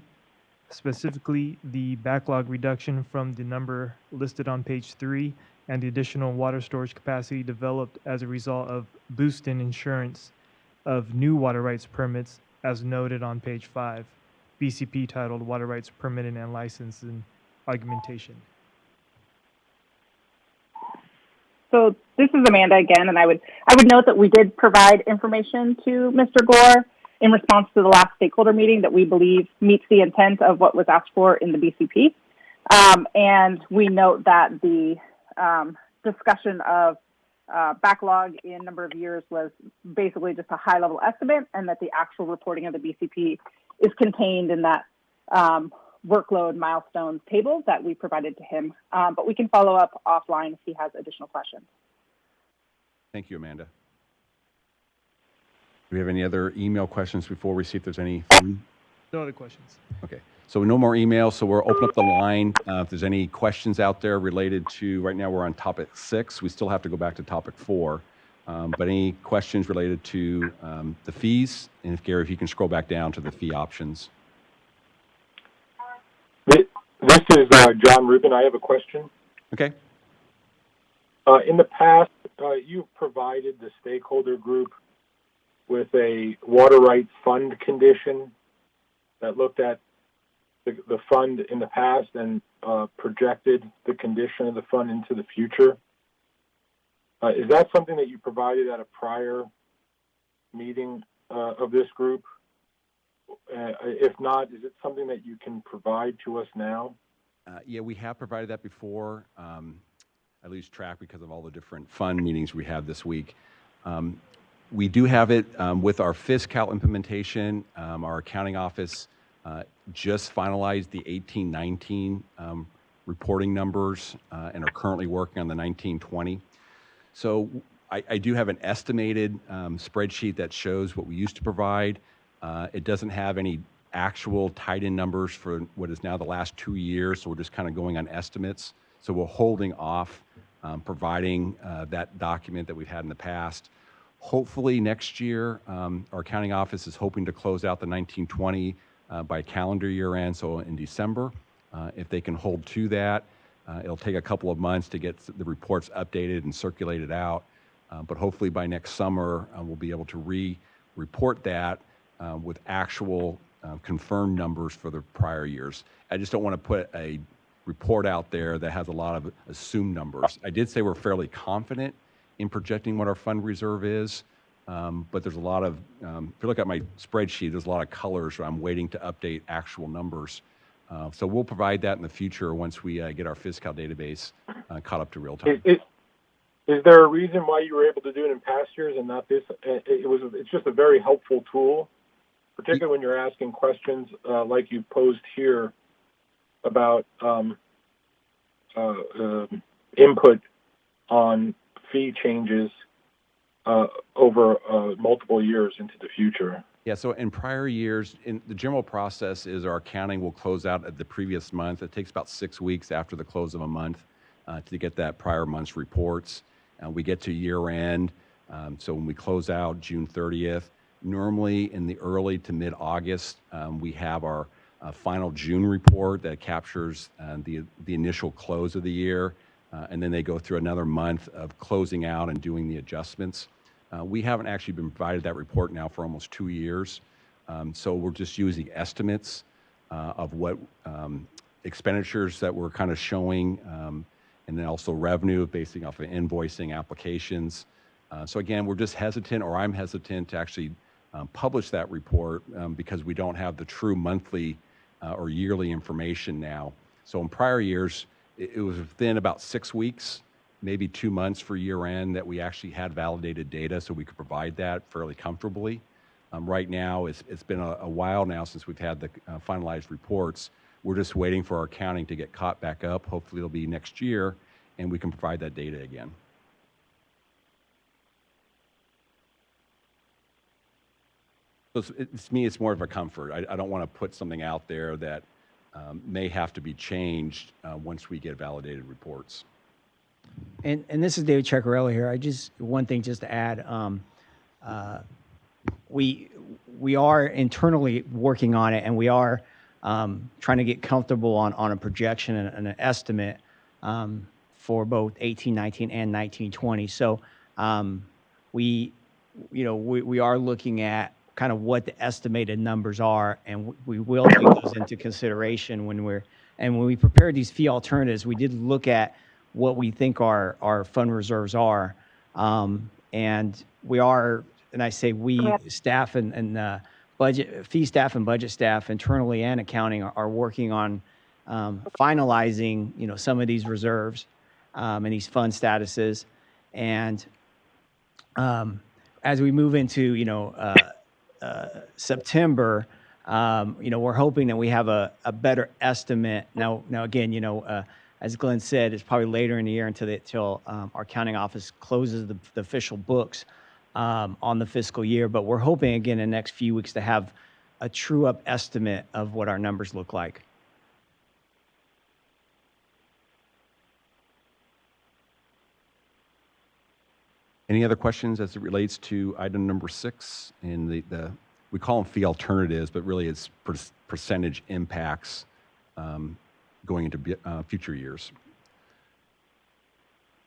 specifically the backlog reduction from the number listed on page 3 and the additional water storage capacity developed as a result of boosting insurance of new water rights permits as noted on page 5. BCP titled Water Rights Permitting and Licensing Augmentation. So this is Amanda again, and I would note that we did provide information to Mr. Gore in response to the last stakeholder meeting that we believe meets the intent of what was asked for in the BCP. And we note that the discussion of backlog in number of years was basically just a high-level estimate, and that the actual reporting of the BCP is contained in that workload milestones table that we provided to him. But we can follow up offline if he has additional questions. Thank you, Amanda. Do we have any other email questions before we see if there's any phone No other questions. Okay. So no more emails. So we'll open up the line. If there's any questions out there related to, right now we're on topic 6. We still have to go back to topic 4. But any questions related to the fees? And if Gary, if you can scroll back down to the fee options. This is John Rubin. I have a question. Okay. In the past, you've provided the stakeholder group with a water rights fund condition that looked at the fund in the past and projected the condition of the fund into the future. Is that something that you provided at a prior meeting of this group? If not, is it something that you can provide to us now? Yeah, we have provided that before. I lose track because of all the different fund meetings we have this week. We do have it with our Fiscal implementation. Our accounting office just finalized the 18-19 reporting numbers and are currently working on the 19-20. So I do have an estimated spreadsheet that shows what we used to provide. It doesn't have any actual tied-in numbers for what is now the last 2 years, so we're just kind of going on estimates. So we're holding off providing that document that we've had in the past. Hopefully next year, our accounting office is hoping to close out the 19-20 by calendar year end, so in December. If they can hold to that, it'll take a couple of months to get the reports updated and circulated out. But hopefully by next summer, we'll be able to report that with actual confirmed numbers for the prior years. I just don't want to put a report out there that has a lot of assumed numbers. I did say we're fairly confident in projecting what our fund reserve is, but there's a lot of, if you look at my spreadsheet, there's a lot of colors, so I'm waiting to update actual numbers. So we'll provide that in the future once we get our Fiscal database caught up to real time. Is there a reason why you were able to do it in past years and not this? It's just a very helpful tool, particularly when you're asking questions like you posed here about input on fee changes over multiple years into the future. Yeah, so in prior years, the general process is our accounting will close out at the previous month. It takes about 6 weeks after the close of a month to get that prior month's reports. We get to year end, so when we close out June 30th, normally in the early to mid-August, we have our final June report that captures the initial close of the year, and then they go through another month of closing out and doing the adjustments. We haven't actually been provided that report now for almost 2 years, so we're just using estimates of what expenditures that we're kind of showing, and then also revenue basing off of invoicing applications. So again, we're just hesitant, or I'm hesitant to actually publish that report because we don't have the true monthly or yearly information now. So in prior years, it was within about 6 weeks, maybe 2 months for year end that we actually had validated data so we could provide that fairly comfortably. Right now, it's been a while now since we've had the finalized reports. We're just waiting for our accounting to get caught back up. Hopefully it'll be next year and we can provide that data again. So to me, it's more of a comfort. I don't want to put something out there that may have to be changed once we get validated reports. And this is David Ceccarelli here. One thing just to add, we are internally working on it, and we are trying to get comfortable on a projection and an estimate for both 18-19 and 19-20. So we are looking at kind of what the estimated numbers are, and we will take those into consideration when we prepared these fee alternatives. We did look at what we think our fund reserves are, and we are, and I say we, staff and budget fee staff and budget staff internally and accounting are working on finalizing some of these reserves and these fund statuses, and as we move into September, we're hoping that we have a better estimate. Now again, as Glenn said, it's probably later in the year until our accounting office closes the official books on the fiscal year. But we're hoping again in the next few weeks to have a true up estimate of what our numbers look like. Any other questions as it relates to item number 6 in we call them fee alternatives, but really it's percentage impacts going into future years?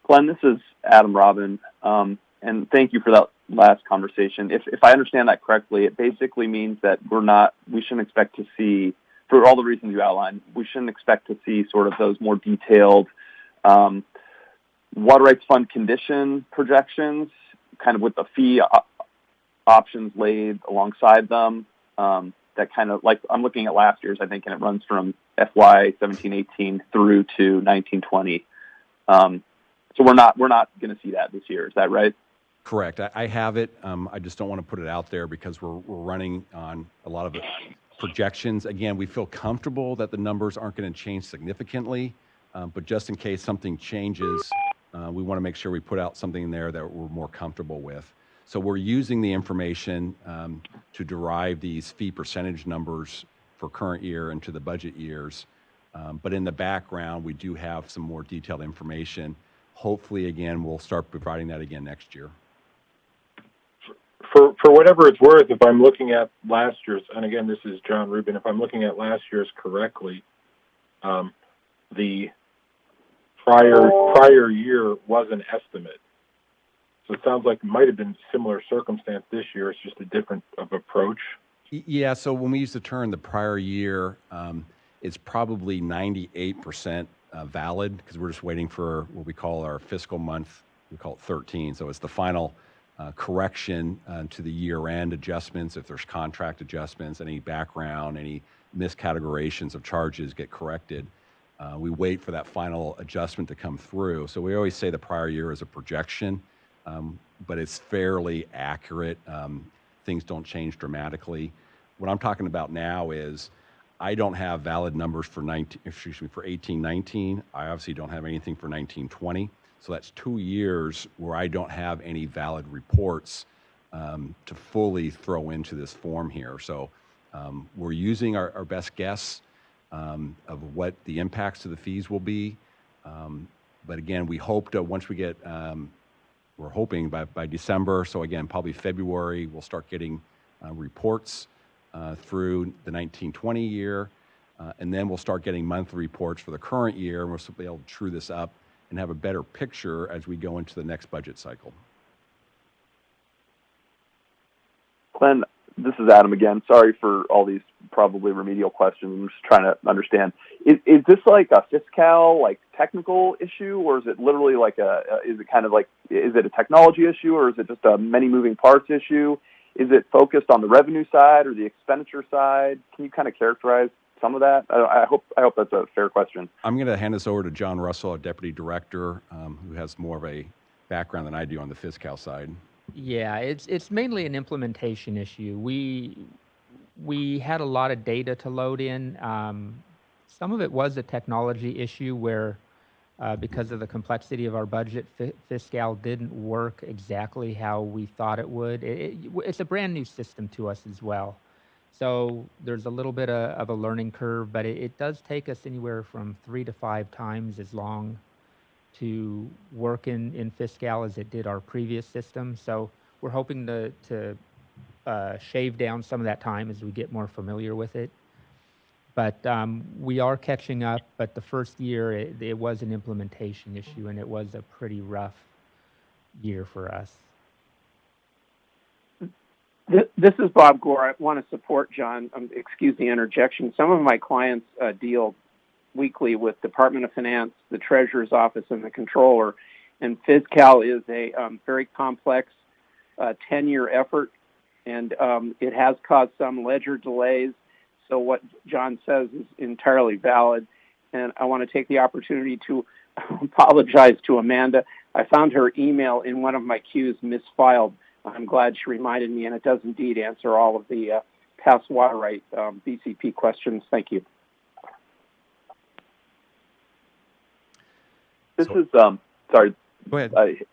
Glenn, this is Adam Robin, and thank you for that last conversation. If I understand that correctly, it basically means that we shouldn't expect to see, for all the reasons you outlined, we shouldn't expect to see sort of those more detailed water rights fund condition projections, kind of with the fee options laid alongside them. That kind of, like, I'm looking at last year's, I think, and it runs from FY2018 through to 1920. So we're not going to see that this year. Is that right? Correct. I have it. I just don't want to put it out there because we're running on a lot of projections. Again, we feel comfortable that the numbers aren't going to change significantly, but just in case something changes, we want to make sure we put out something in there that we're more comfortable with. So we're using the information to derive these fee percentage numbers for current year into the budget years. But in the background, we do have some more detailed information. Hopefully, again, we'll start providing that again next year. For whatever it's worth, if I'm looking at last year's, and again, this is John Rubin, if I'm looking at last year's correctly, the prior year was an estimate. So it sounds like it might have been similar circumstance this year. It's just a different of approach. Yeah, so when we use the term the prior year, it's probably 98% valid because we're just waiting for what we call our fiscal month. We call it 13. So it's the final correction to the year-end adjustments. If there's contract adjustments, any background, any miscategorizations of charges get corrected. We wait for that final adjustment to come through. So we always say the prior year is a projection, but it's fairly accurate. Things don't change dramatically. What I'm talking about now is I don't have valid numbers for 18-19. I obviously don't have anything for 19-20. So that's 2 years where I don't have any valid reports to fully throw into this form here. So we're using our best guess of what the impacts to the fees will be. But again, we hope to, once we get, we're hoping by December, so again, probably February, we'll start getting reports through the 19-20 year, and then we'll start getting monthly reports for the current year, and we'll be able to true this up and have a better picture as we go into the next budget cycle. Glenn, this is Adam again. Sorry for all these probably remedial questions. I'm just trying to understand. Is this like a Fiscal, like technical issue, or is it literally like is it a technology issue, or is it just a many moving parts issue? Is it focused on the revenue side or the expenditure side? Can you kind of characterize some of that? I hope that's a fair question. I'm going to hand this over to John Russell, our Deputy Director, who has more of a background than I do on the Fiscal side. Yeah, it's mainly an implementation issue. We had a lot of data to load in. Some of it was a technology issue where, because of the complexity of our budget, Fiscal didn't work exactly how we thought it would. It's a brand new system to us as well. So there's a little bit of a learning curve, but it does take us anywhere from 3 to 5 times as long to work in Fiscal as it did our previous system. So we're hoping to shave down some of that time as we get more familiar with it. But we are catching up, but the first year it was an implementation issue, and it was a pretty rough year for us. This is Bob Gore. I want to support John. Excuse the interjection. Some of my clients deal weekly with Department of Finance, the Treasurer's Office, and the Controller. And Fiscal is a very complex 10-year effort, and it has caused some ledger delays. So what John says is entirely valid. And I want to take the opportunity to apologize to Amanda. I found her email in one of my queues misfiled. I'm glad she reminded me, and it does indeed answer all of the past water right BCP questions. Thank you. This is, sorry. Go ahead.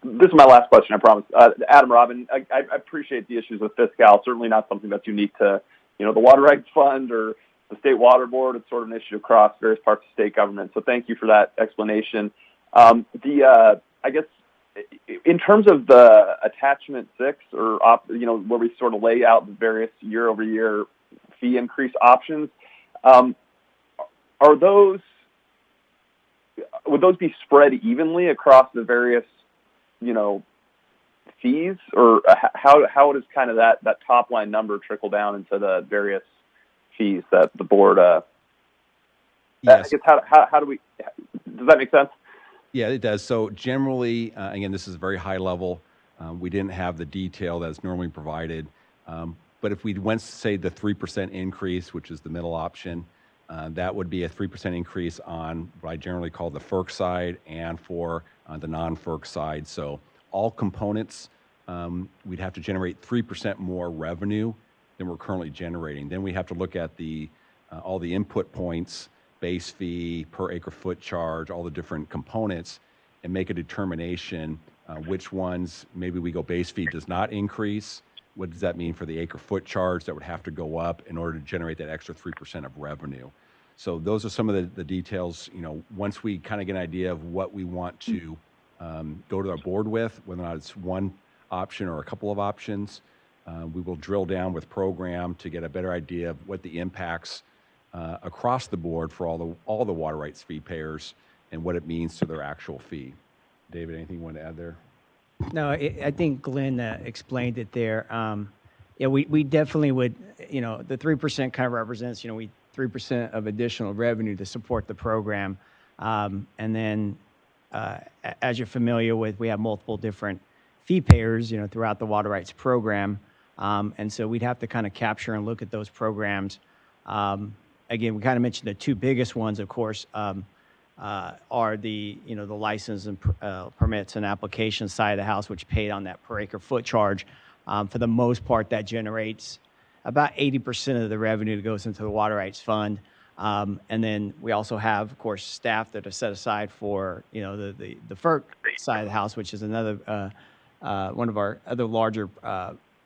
This is my last question, I promise. Adam Robin, I appreciate the issues with Fiscal. Certainly not something that's unique to the Water Rights Fund or the State Water Board. It's sort of an issue across various parts of state government. So thank you for that explanation. I guess in terms of the attachment 6, or where we sort of lay out the various year-over-year fee increase options, would those be spread evenly across the various fees, or how does kind of that top line number trickle down into the various fees that the board? Yes. I guess how do we? Does that make sense? Yeah, it does. So generally, again, this is very high level. We didn't have the detail that's normally provided. But if we went, say, the 3% increase, which is the middle option, that would be a 3% increase on what I generally call the FERC side and for the non-FERC side. So all components, we'd have to generate 3% more revenue than we're currently generating. Then we have to look at all the input points, base fee, per acre foot charge, all the different components, and make a determination which ones, maybe we go base fee does not increase. What does that mean for the acre foot charge that would have to go up in order to generate that extra 3% of revenue? So those are some of the details. Once we kind of get an idea of what we want to go to our board with, whether or not it's one option or a couple of options, we will drill down with program to get a better idea of what the impacts across the board for all the water rights fee payers and what it means to their actual fee. David, anything you want to add there? No, I think Glenn explained it there. Yeah, we definitely would, the 3% kind of represents, 3% of additional revenue to support the program. And then, as you're familiar with, we have multiple different fee payers, throughout the water rights program. And so we'd have to kind of capture and look at those programs. Again, we kind of mentioned the two biggest ones, of course, are the license and permits and application side of the house, which paid on that per acre foot charge. For the most part, that generates about 80% of the revenue that goes into the Water Rights Fund. And then we also have, of course, staff that are set aside for the FERC side of the house, which is another one of our other larger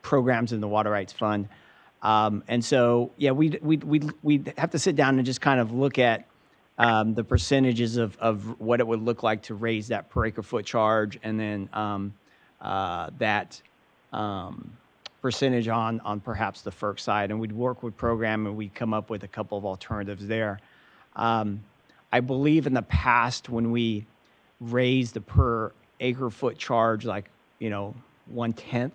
programs in the Water Rights Fund. And so, yeah, we'd have to sit down and just kind of look at the percentages of what it would look like to raise that per acre foot charge, and then that percentage on perhaps the FERC side. And we'd work with program, and we'd come up with a couple of alternatives there. I believe in the past, when we raised the per acre foot charge, like 1/10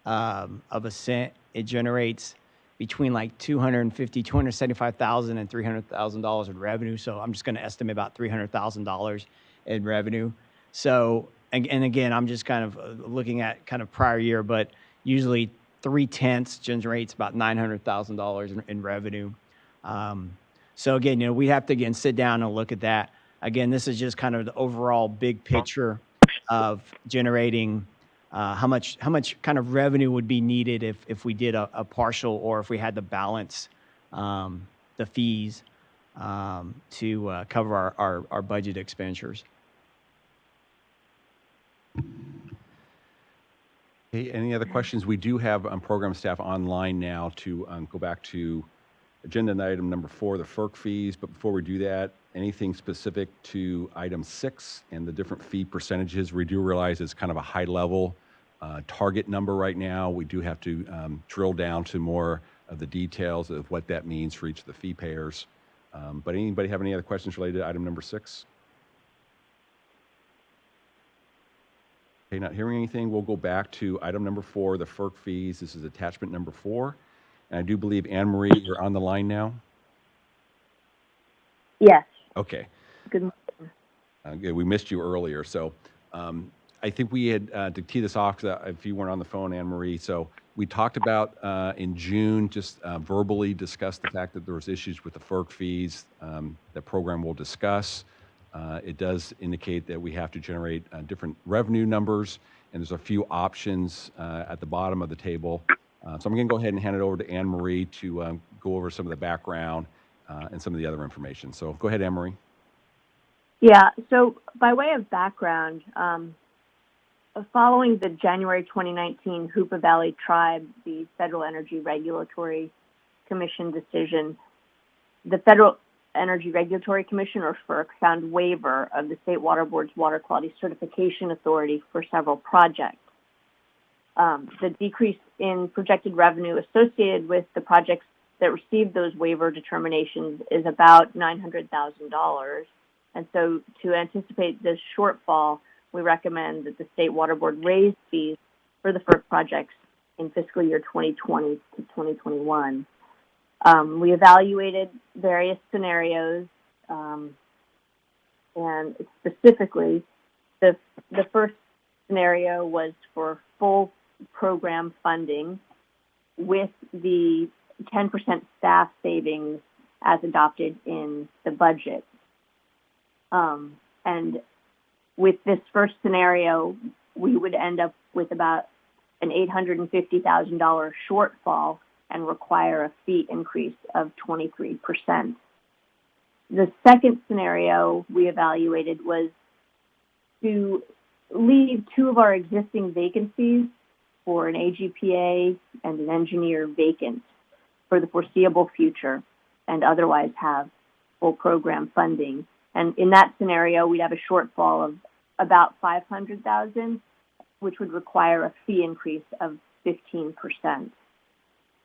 of a cent, it generates between like $275,000 and $300,000 in revenue. So I'm just going to estimate about $300,000 in revenue. So, and again, I'm just kind of looking at kind of prior year, but usually 3/10 generates about $900,000 in revenue. So again, we have to sit down and look at that. Again, this is just kind of the overall big picture of generating how much kind of revenue would be needed if we did a partial, or if we had to balance the fees to cover our budget expenditures. Okay, any other questions? We do have program staff online now to go back to agenda item number 4, the FERC fees. But before we do that, anything specific to item 6 and the different fee percentages? We do realize it's kind of a high level target number right now. We do have to drill down to more of the details of what that means for each of the fee payers. But anybody have any other questions related to item number 6? Okay, not hearing anything, we'll go back to item number 4, the FERC fees. This is attachment number 4. And I do believe, Anne Marie, you're on the line now? Yes. Okay. Good morning. Good. We missed you earlier. So I think we had, to tee this off, if you weren't on the phone, Anne Marie, so we talked about in June, just verbally discussed the fact that there was issues with the FERC fees. The program will discuss. It does indicate that we have to generate different revenue numbers, and there's a few options at the bottom of the table. So I'm going to go ahead and hand it over to Anne Marie to go over some of the background and some of the other information. So go ahead, Anne Marie. Yeah, so by way of background, following the January 2019 Hoopa Valley Tribe, the Federal Energy Regulatory Commission decision, the Federal Energy Regulatory Commission, or FERC, found waiver of the State Water Board's Water Quality Certification Authority for several projects. The decrease in projected revenue associated with the projects that received those waiver determinations is about $900,000. And so to anticipate this shortfall, we recommend that the State Water Board raise fees for the FERC projects in fiscal year 2020 to 2021. We evaluated various scenarios, and specifically, the first scenario was for full program funding with the 10% staff savings as adopted in the budget. And with this first scenario, we would end up with about an $850,000 shortfall and require a fee increase of 23%. The second scenario we evaluated was to leave two of our existing vacancies for an AGPA and an engineer vacant for the foreseeable future and otherwise have full program funding. And in that scenario, we'd have a shortfall of about $500,000, which would require a fee increase of 15%.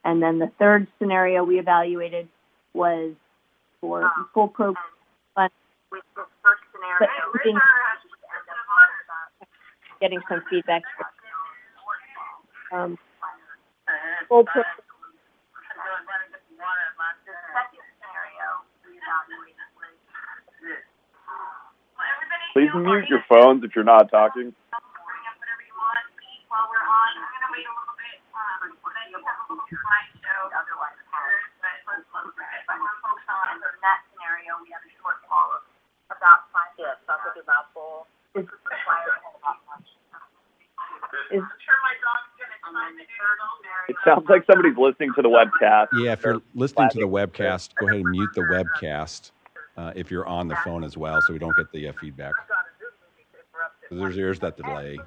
And then the third scenario we evaluated was for full program funding. With the first scenario, getting some feedback. Full program. Please mute your phones if you're not talking. It sounds like somebody's listening to the webcast. Yeah, if you're listening to the webcast, go ahead and mute the webcast if you're on the phone as well, so we don't get the feedback. There's that delay.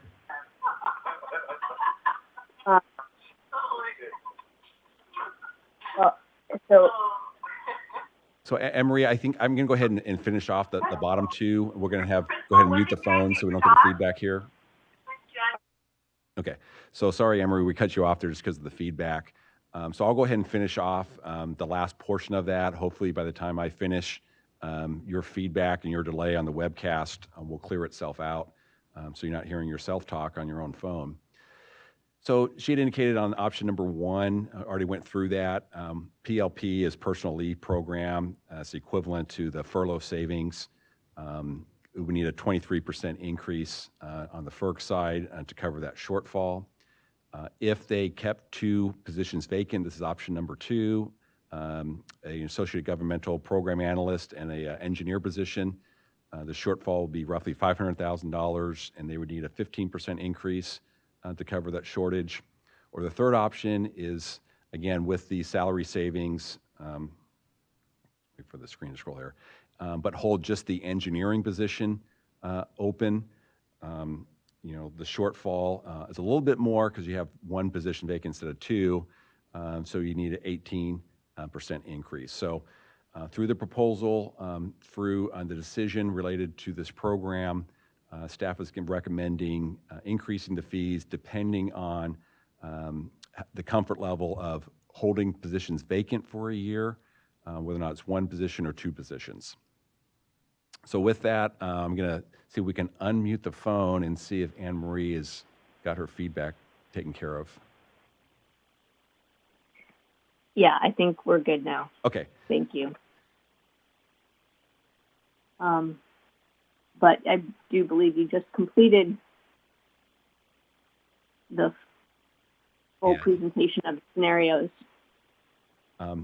So Emery, I think I'm going to go ahead and finish off the bottom two. We're going to go ahead and mute the phone so we don't get the feedback here. Okay. So sorry, Emery, we cut you off there just because of the feedback. So I'll go ahead and finish off the last portion of that. Hopefully by the time I finish, your feedback and your delay on the webcast will clear itself out so you're not hearing yourself talk on your own phone. So she had indicated on option number one, I already went through that. PLP is personal leave program. It's equivalent to the furlough savings. We need a 23% increase on the FERC side to cover that shortfall. If they kept two positions vacant, this is option number two, an associate governmental program analyst and a engineer position. The shortfall will be roughly $500,000, and they would need a 15% increase to cover that shortage. Or the third option is, again, with the salary savings, wait for the screen to scroll here, but hold just the engineering position open. The shortfall is a little bit more because you have one position vacant instead of two, so you need an 18% increase. So through the proposal, through the decision related to this program, staff is recommending increasing the fees depending on the comfort level of holding positions vacant for a year, whether or not it's one position or two positions. So with that, I'm going to see if we can unmute the phone and see if Anne Marie has got her feedback taken care of. Yeah, I think we're good now. Okay. Thank you. But I do believe you just completed the full presentation of scenarios.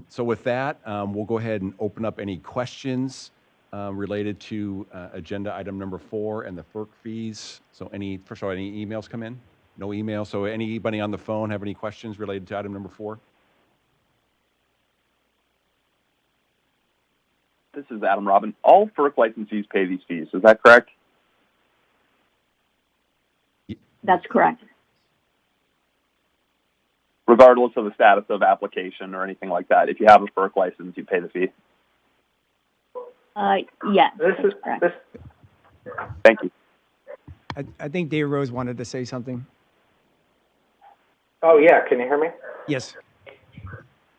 So with that, we'll go ahead and open up any questions related to agenda item number 4 and the FERC fees. So first of all, any emails come in? No emails. So anybody on the phone have any questions related to item number 4? This is Adam Robin. All FERC licensees pay these fees. Is that correct? That's correct. regardless of the status of application or anything like that. If you have a FERC license, you pay the fee. Yes, This that's is correct. this. Thank you. I think Dave Rose wanted to say something. Oh yeah, can you hear me? Yes.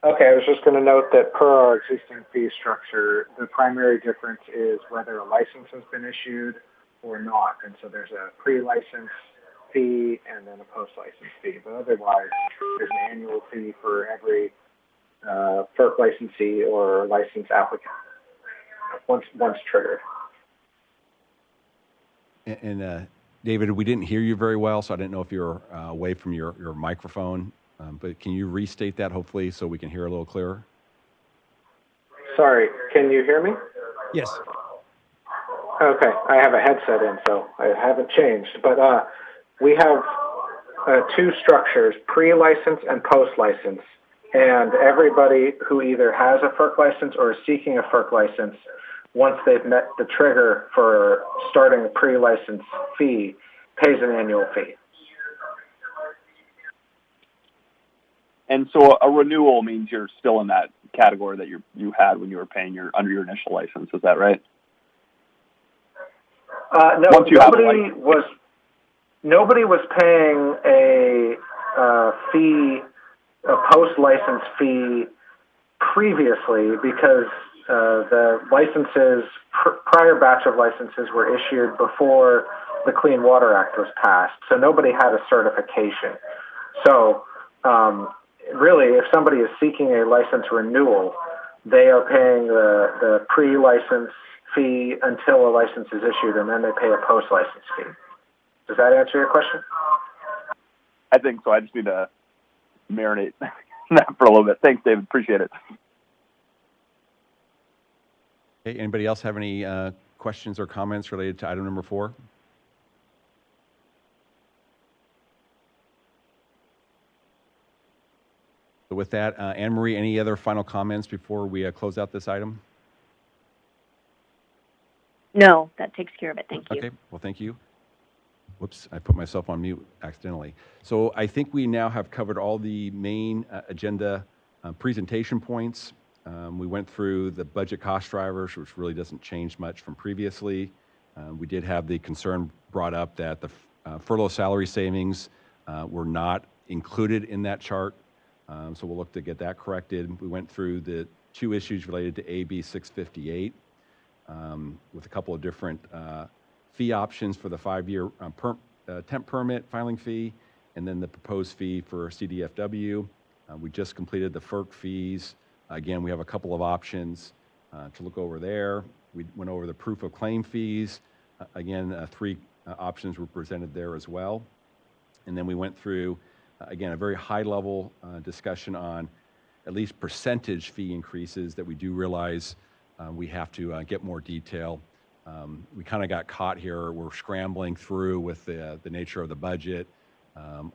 Okay, I was just going to note that per our existing fee structure, the primary difference is whether a license has been issued or not. And so there's a pre-license fee and then a post-license fee. But otherwise, there's an annual fee for every FERC licensee or license applicant once triggered. And David, we didn't hear you very well, so I didn't know if you're away from your microphone. But can you restate that, hopefully, so we can hear a little clearer? Sorry, can you hear me? Yes. Okay, I have a headset in, so I haven't changed. But we have two structures, pre-license and post-license. And everybody who either has a FERC license or is seeking a FERC license, once they've met the trigger for starting a pre-license fee, pays an annual fee. And so a renewal means you're still in that category that you had when you were paying under your initial license. Is that right? No, nobody was paying a fee, a post-license fee previously because the licenses, prior batch of licenses were issued before the Clean Water Act was passed. So nobody had a certification. So really, if somebody is seeking a license renewal, they are paying the pre-license fee until a license is issued, and then they pay a post-license fee. Does that answer your question? I think so. I just need to marinate that for a little bit. Thanks, David. Appreciate it. Okay, anybody else have any questions or comments related to item number 4? So with that, Anne Marie, any other final comments before we close out this item? No, that takes care of it. Thank you. Okay, well, thank you. Whoops, I put myself on mute accidentally. So I think we now have covered all the main agenda presentation points. We went through the budget cost drivers, which really doesn't change much from previously. We did have the concern brought up that the furlough salary savings were not included in that chart. So we'll look to get that corrected. We went through the 2 issues related to AB 658 with a couple of different fee options for the 5-year temp permit filing fee, and then the proposed fee for CDFW. We just completed the FERC fees. Again, we have a couple of options to look over there. We went over the proof of claim fees. Again, 3 options were presented there as well. And then we went through again, a very high-level discussion on at least percentage fee increases that we do realize we have to get more detail. We kind of got caught here. We're scrambling through with the nature of the budget,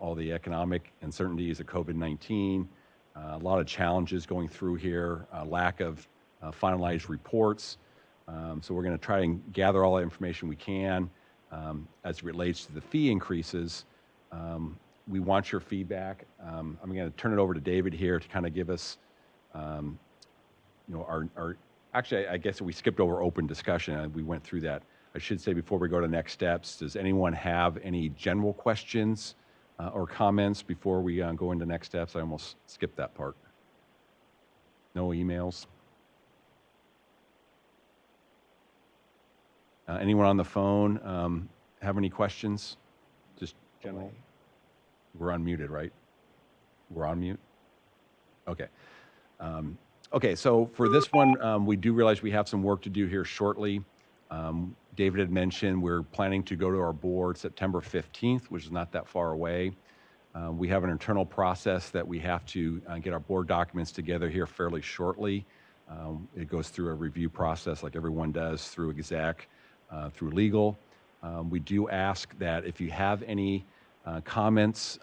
all the economic uncertainties of COVID-19, a lot of challenges going through here, lack of finalized reports. So we're going to try and gather all the information we can as it relates to the fee increases. We want your feedback. I'm going to turn it over to David here to kind of give us, actually, I guess we skipped over open discussion. We went through that. I should say before we go to next steps, does anyone have any general questions or comments before we go into next steps? I almost skipped that part. No emails? Anyone on the phone have any questions? Just general? We're unmuted, right? We're on mute? Okay. Okay, so for this one, we do realize we have some work to do here shortly. David had mentioned we're planning to go to our board September 15th, which is not that far away. We have an internal process that we have to get our board documents together here fairly shortly. It goes through a review process like everyone does through exec, through legal. We do ask that if you have any comments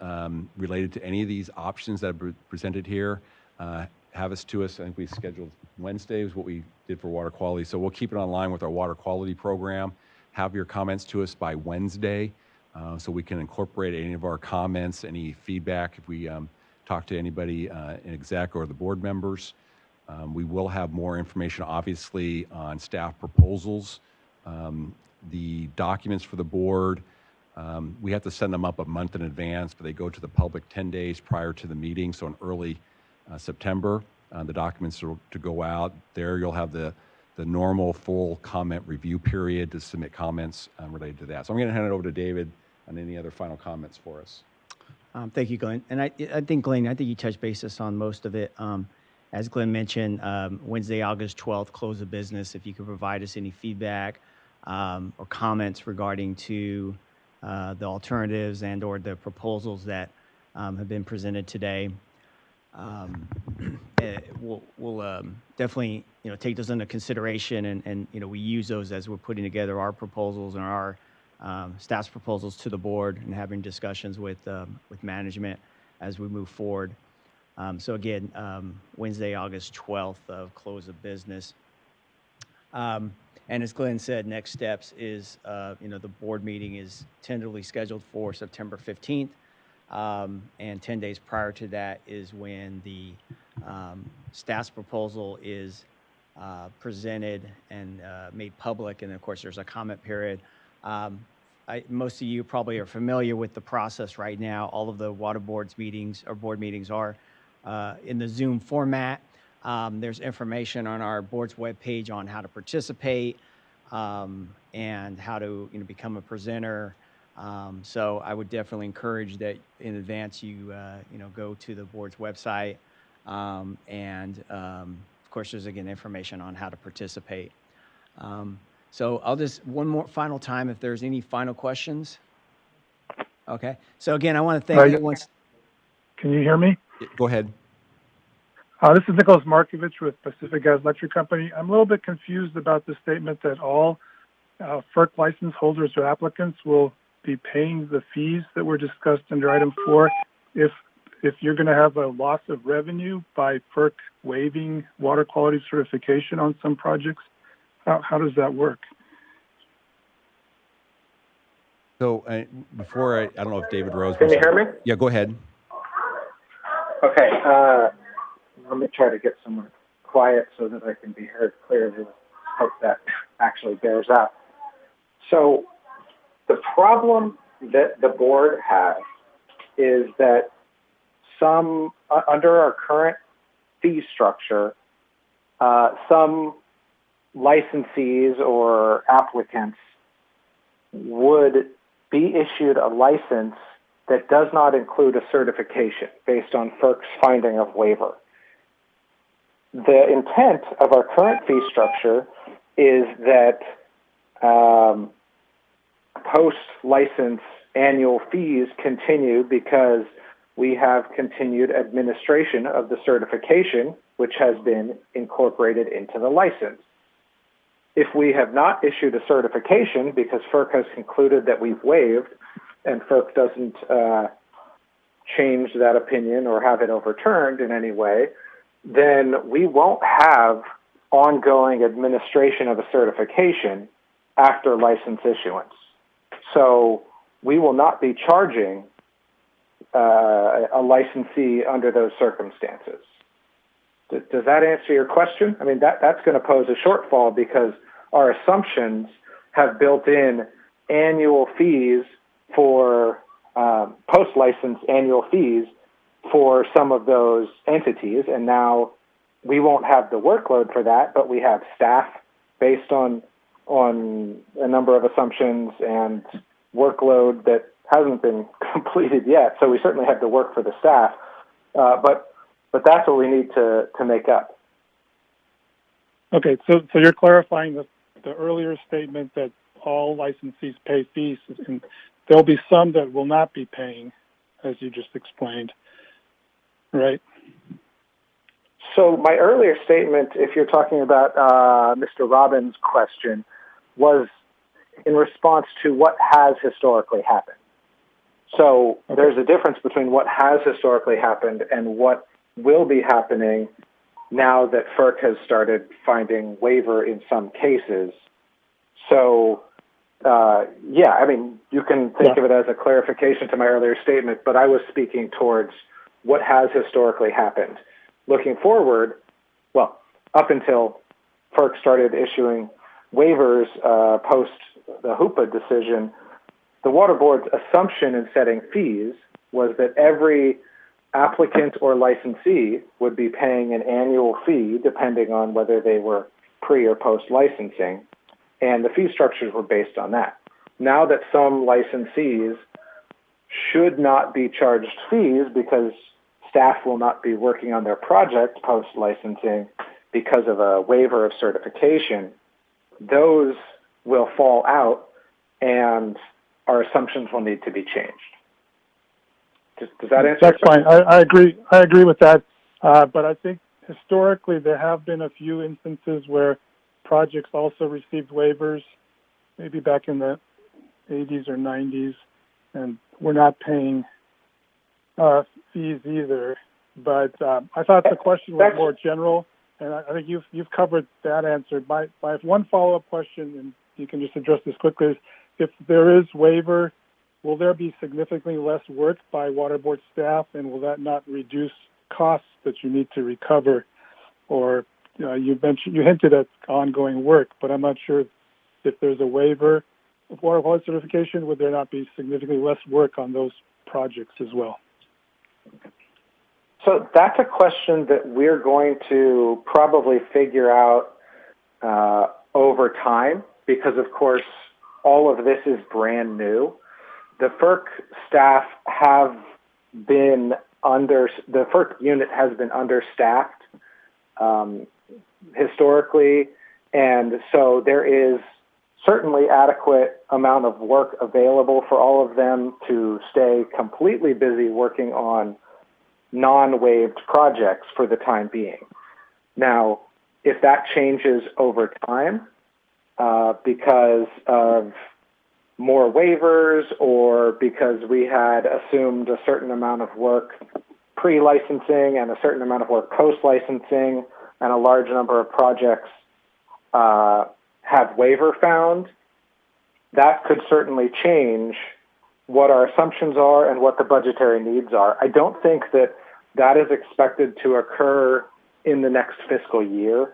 related to any of these options that are presented here, have us to us. I think we scheduled Wednesday is what we did for water quality. So we'll keep it online with our water quality program. Have your comments to us by Wednesday so we can incorporate any of our comments, any feedback if we talk to anybody in exec or the board members. We will have more information, obviously, on staff proposals. The documents for the board, we have to send them up a month in advance, but they go to the public 10 days prior to the meeting, so in early September. The documents are to go out. There you'll have the normal full comment review period to submit comments related to that. So I'm going to hand it over to David on any other final comments for us. Thank you, Glenn. And I think, Glenn, I think you touched basis on most of it. As Glenn mentioned, Wednesday, August 12th, close of business. If you could provide us any feedback or comments regarding to the alternatives and or the proposals that have been presented today, we'll definitely take those into consideration, and we use those as we're putting together our proposals and our staff's proposals to the board and having discussions with management as we move forward. So again, Wednesday, August 12th of close of business. And as Glenn said, next steps is, the board meeting is tentatively scheduled for September 15th. And 10 days prior to that is when the staff's proposal is presented and made public. And of course, there's a comment period. Most of you probably are familiar with the process right now. All of the water boards meetings or board meetings are in the Zoom format. There's information on our board's webpage on how to participate and how to become a presenter. So I would definitely encourage that in advance you go to the board's website and of course there's again information on how to participate. So I'll just one more final time if there's any final questions. Okay. So again, I want to thank everyone. Can you hear me? Go ahead. This is Nicholas Markovich with Pacific Gas Electric Company. I'm a little bit confused about the statement that all FERC license holders or applicants will be paying the fees that were discussed under item 4. If you're going to have a loss of revenue by FERC waiving water quality certification on some projects, how does that work? So before I don't know if David Rose. Can you hear me? Yeah, go ahead. Okay. Let me try to get somewhere quiet so that I can be heard clearly. Hope that actually bears out. So the problem that the board has is that under our current fee structure, some licensees or applicants would be issued a license that does not include a certification based on FERC's finding of waiver. The intent of our current fee structure is that post-license annual fees continue because we have continued administration of the certification, which has been incorporated into the license. If we have not issued a certification because FERC has concluded that we've waived and FERC doesn't change that opinion or have it overturned in any way, then we won't have ongoing administration of a certification after license issuance. So we will not be charging a licensee under those circumstances. Does that answer your question? I mean, that's going to pose a shortfall because our assumptions have built in annual fees for post-license annual fees for some of those entities, and now we won't have the workload for that, but we have staff based on a number of assumptions and workload that hasn't been completed yet. So we certainly have to work for the staff, but that's what we need to make up. Okay, so you're clarifying the earlier statement that all licensees pay fees, and there'll be some that will not be paying, as you just explained, right? So my earlier statement, if you're talking about Mr. Robbins' question, was in response to what has historically happened. So there's a difference between what has historically happened and what will be happening now that FERC has started finding waiver in some cases. So, I mean, you can think of it as a clarification to my earlier statement, but I was speaking towards what has historically happened. Looking forward, well, up until FERC started issuing waivers post the HOOPA decision, the Water Board's assumption in setting fees was that every applicant or licensee would be paying an annual fee depending on whether they were pre or post licensing, and the fee structures were based on that. Now that some licensees should not be charged fees because staff will not be working on their project post licensing because of a waiver of certification, those will fall out and our assumptions will need to be changed. Does that answer? That's fine. I agree. I agree with that. But I think historically there have been a few instances where projects also received waivers, maybe back in the 80s or 90s, and we're not paying fees either. But I thought the question was more general, and I think you've covered that answer. My one follow-up question, and you can just address this quickly, is if there is waiver, will there be significantly less work by water board staff, and will that not reduce costs that you need to recover? Or you hinted at ongoing work, but I'm not sure if there's a waiver of water quality certification, would there not be significantly less work on those projects as well? So that's a question that we're going to probably figure out over time because, of course, all of this is brand new. The FERC staff the FERC unit has been understaffed historically, and so there is certainly adequate amount of work available for all of them to stay completely busy working on non-waived projects for the time being. Now, if that changes over time because of more waivers or because we had assumed a certain amount of work pre-licensing and a certain amount of work post-licensing and a large number of projects have waiver found, that could certainly change what our assumptions are and what the budgetary needs are. I don't think that is expected to occur in the next fiscal year,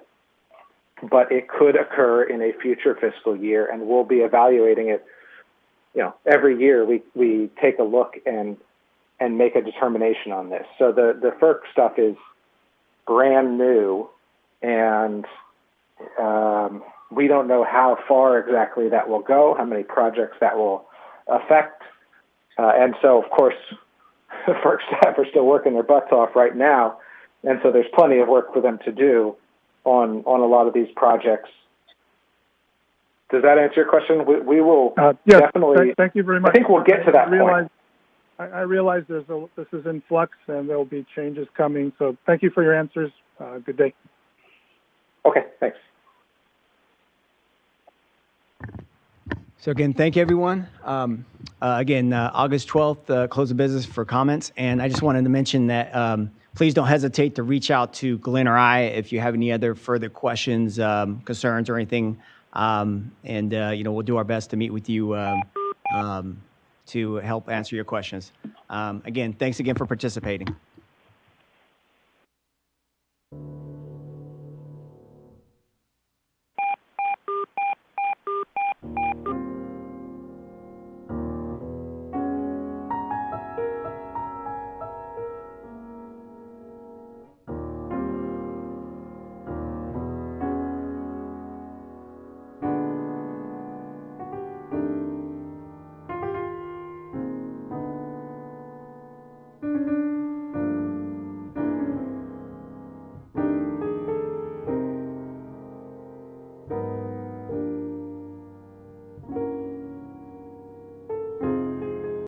but it could occur in a future fiscal year, and we'll be evaluating it. Every year we take a look and make a determination on this. So the FERC stuff is brand new, and we don't know how far exactly that will go, how many projects that will affect. And so, of course, the FERC staff are still working their butts off right now, and so there's plenty of work for them to do on a lot of these projects. Does that answer your question? We will definitely. Thank you very much. I think we'll get to that point. I realize this is in flux and there will be changes coming. So thank you for your answers. Good day. Okay, thanks. So again, thank you, everyone. August 12th, close of business for comments. And I just wanted to mention that please don't hesitate to reach out to Glenn or I if you have any other further questions, concerns, or anything. We'll do our best to meet with you to help answer your questions. Again, thanks again for participating.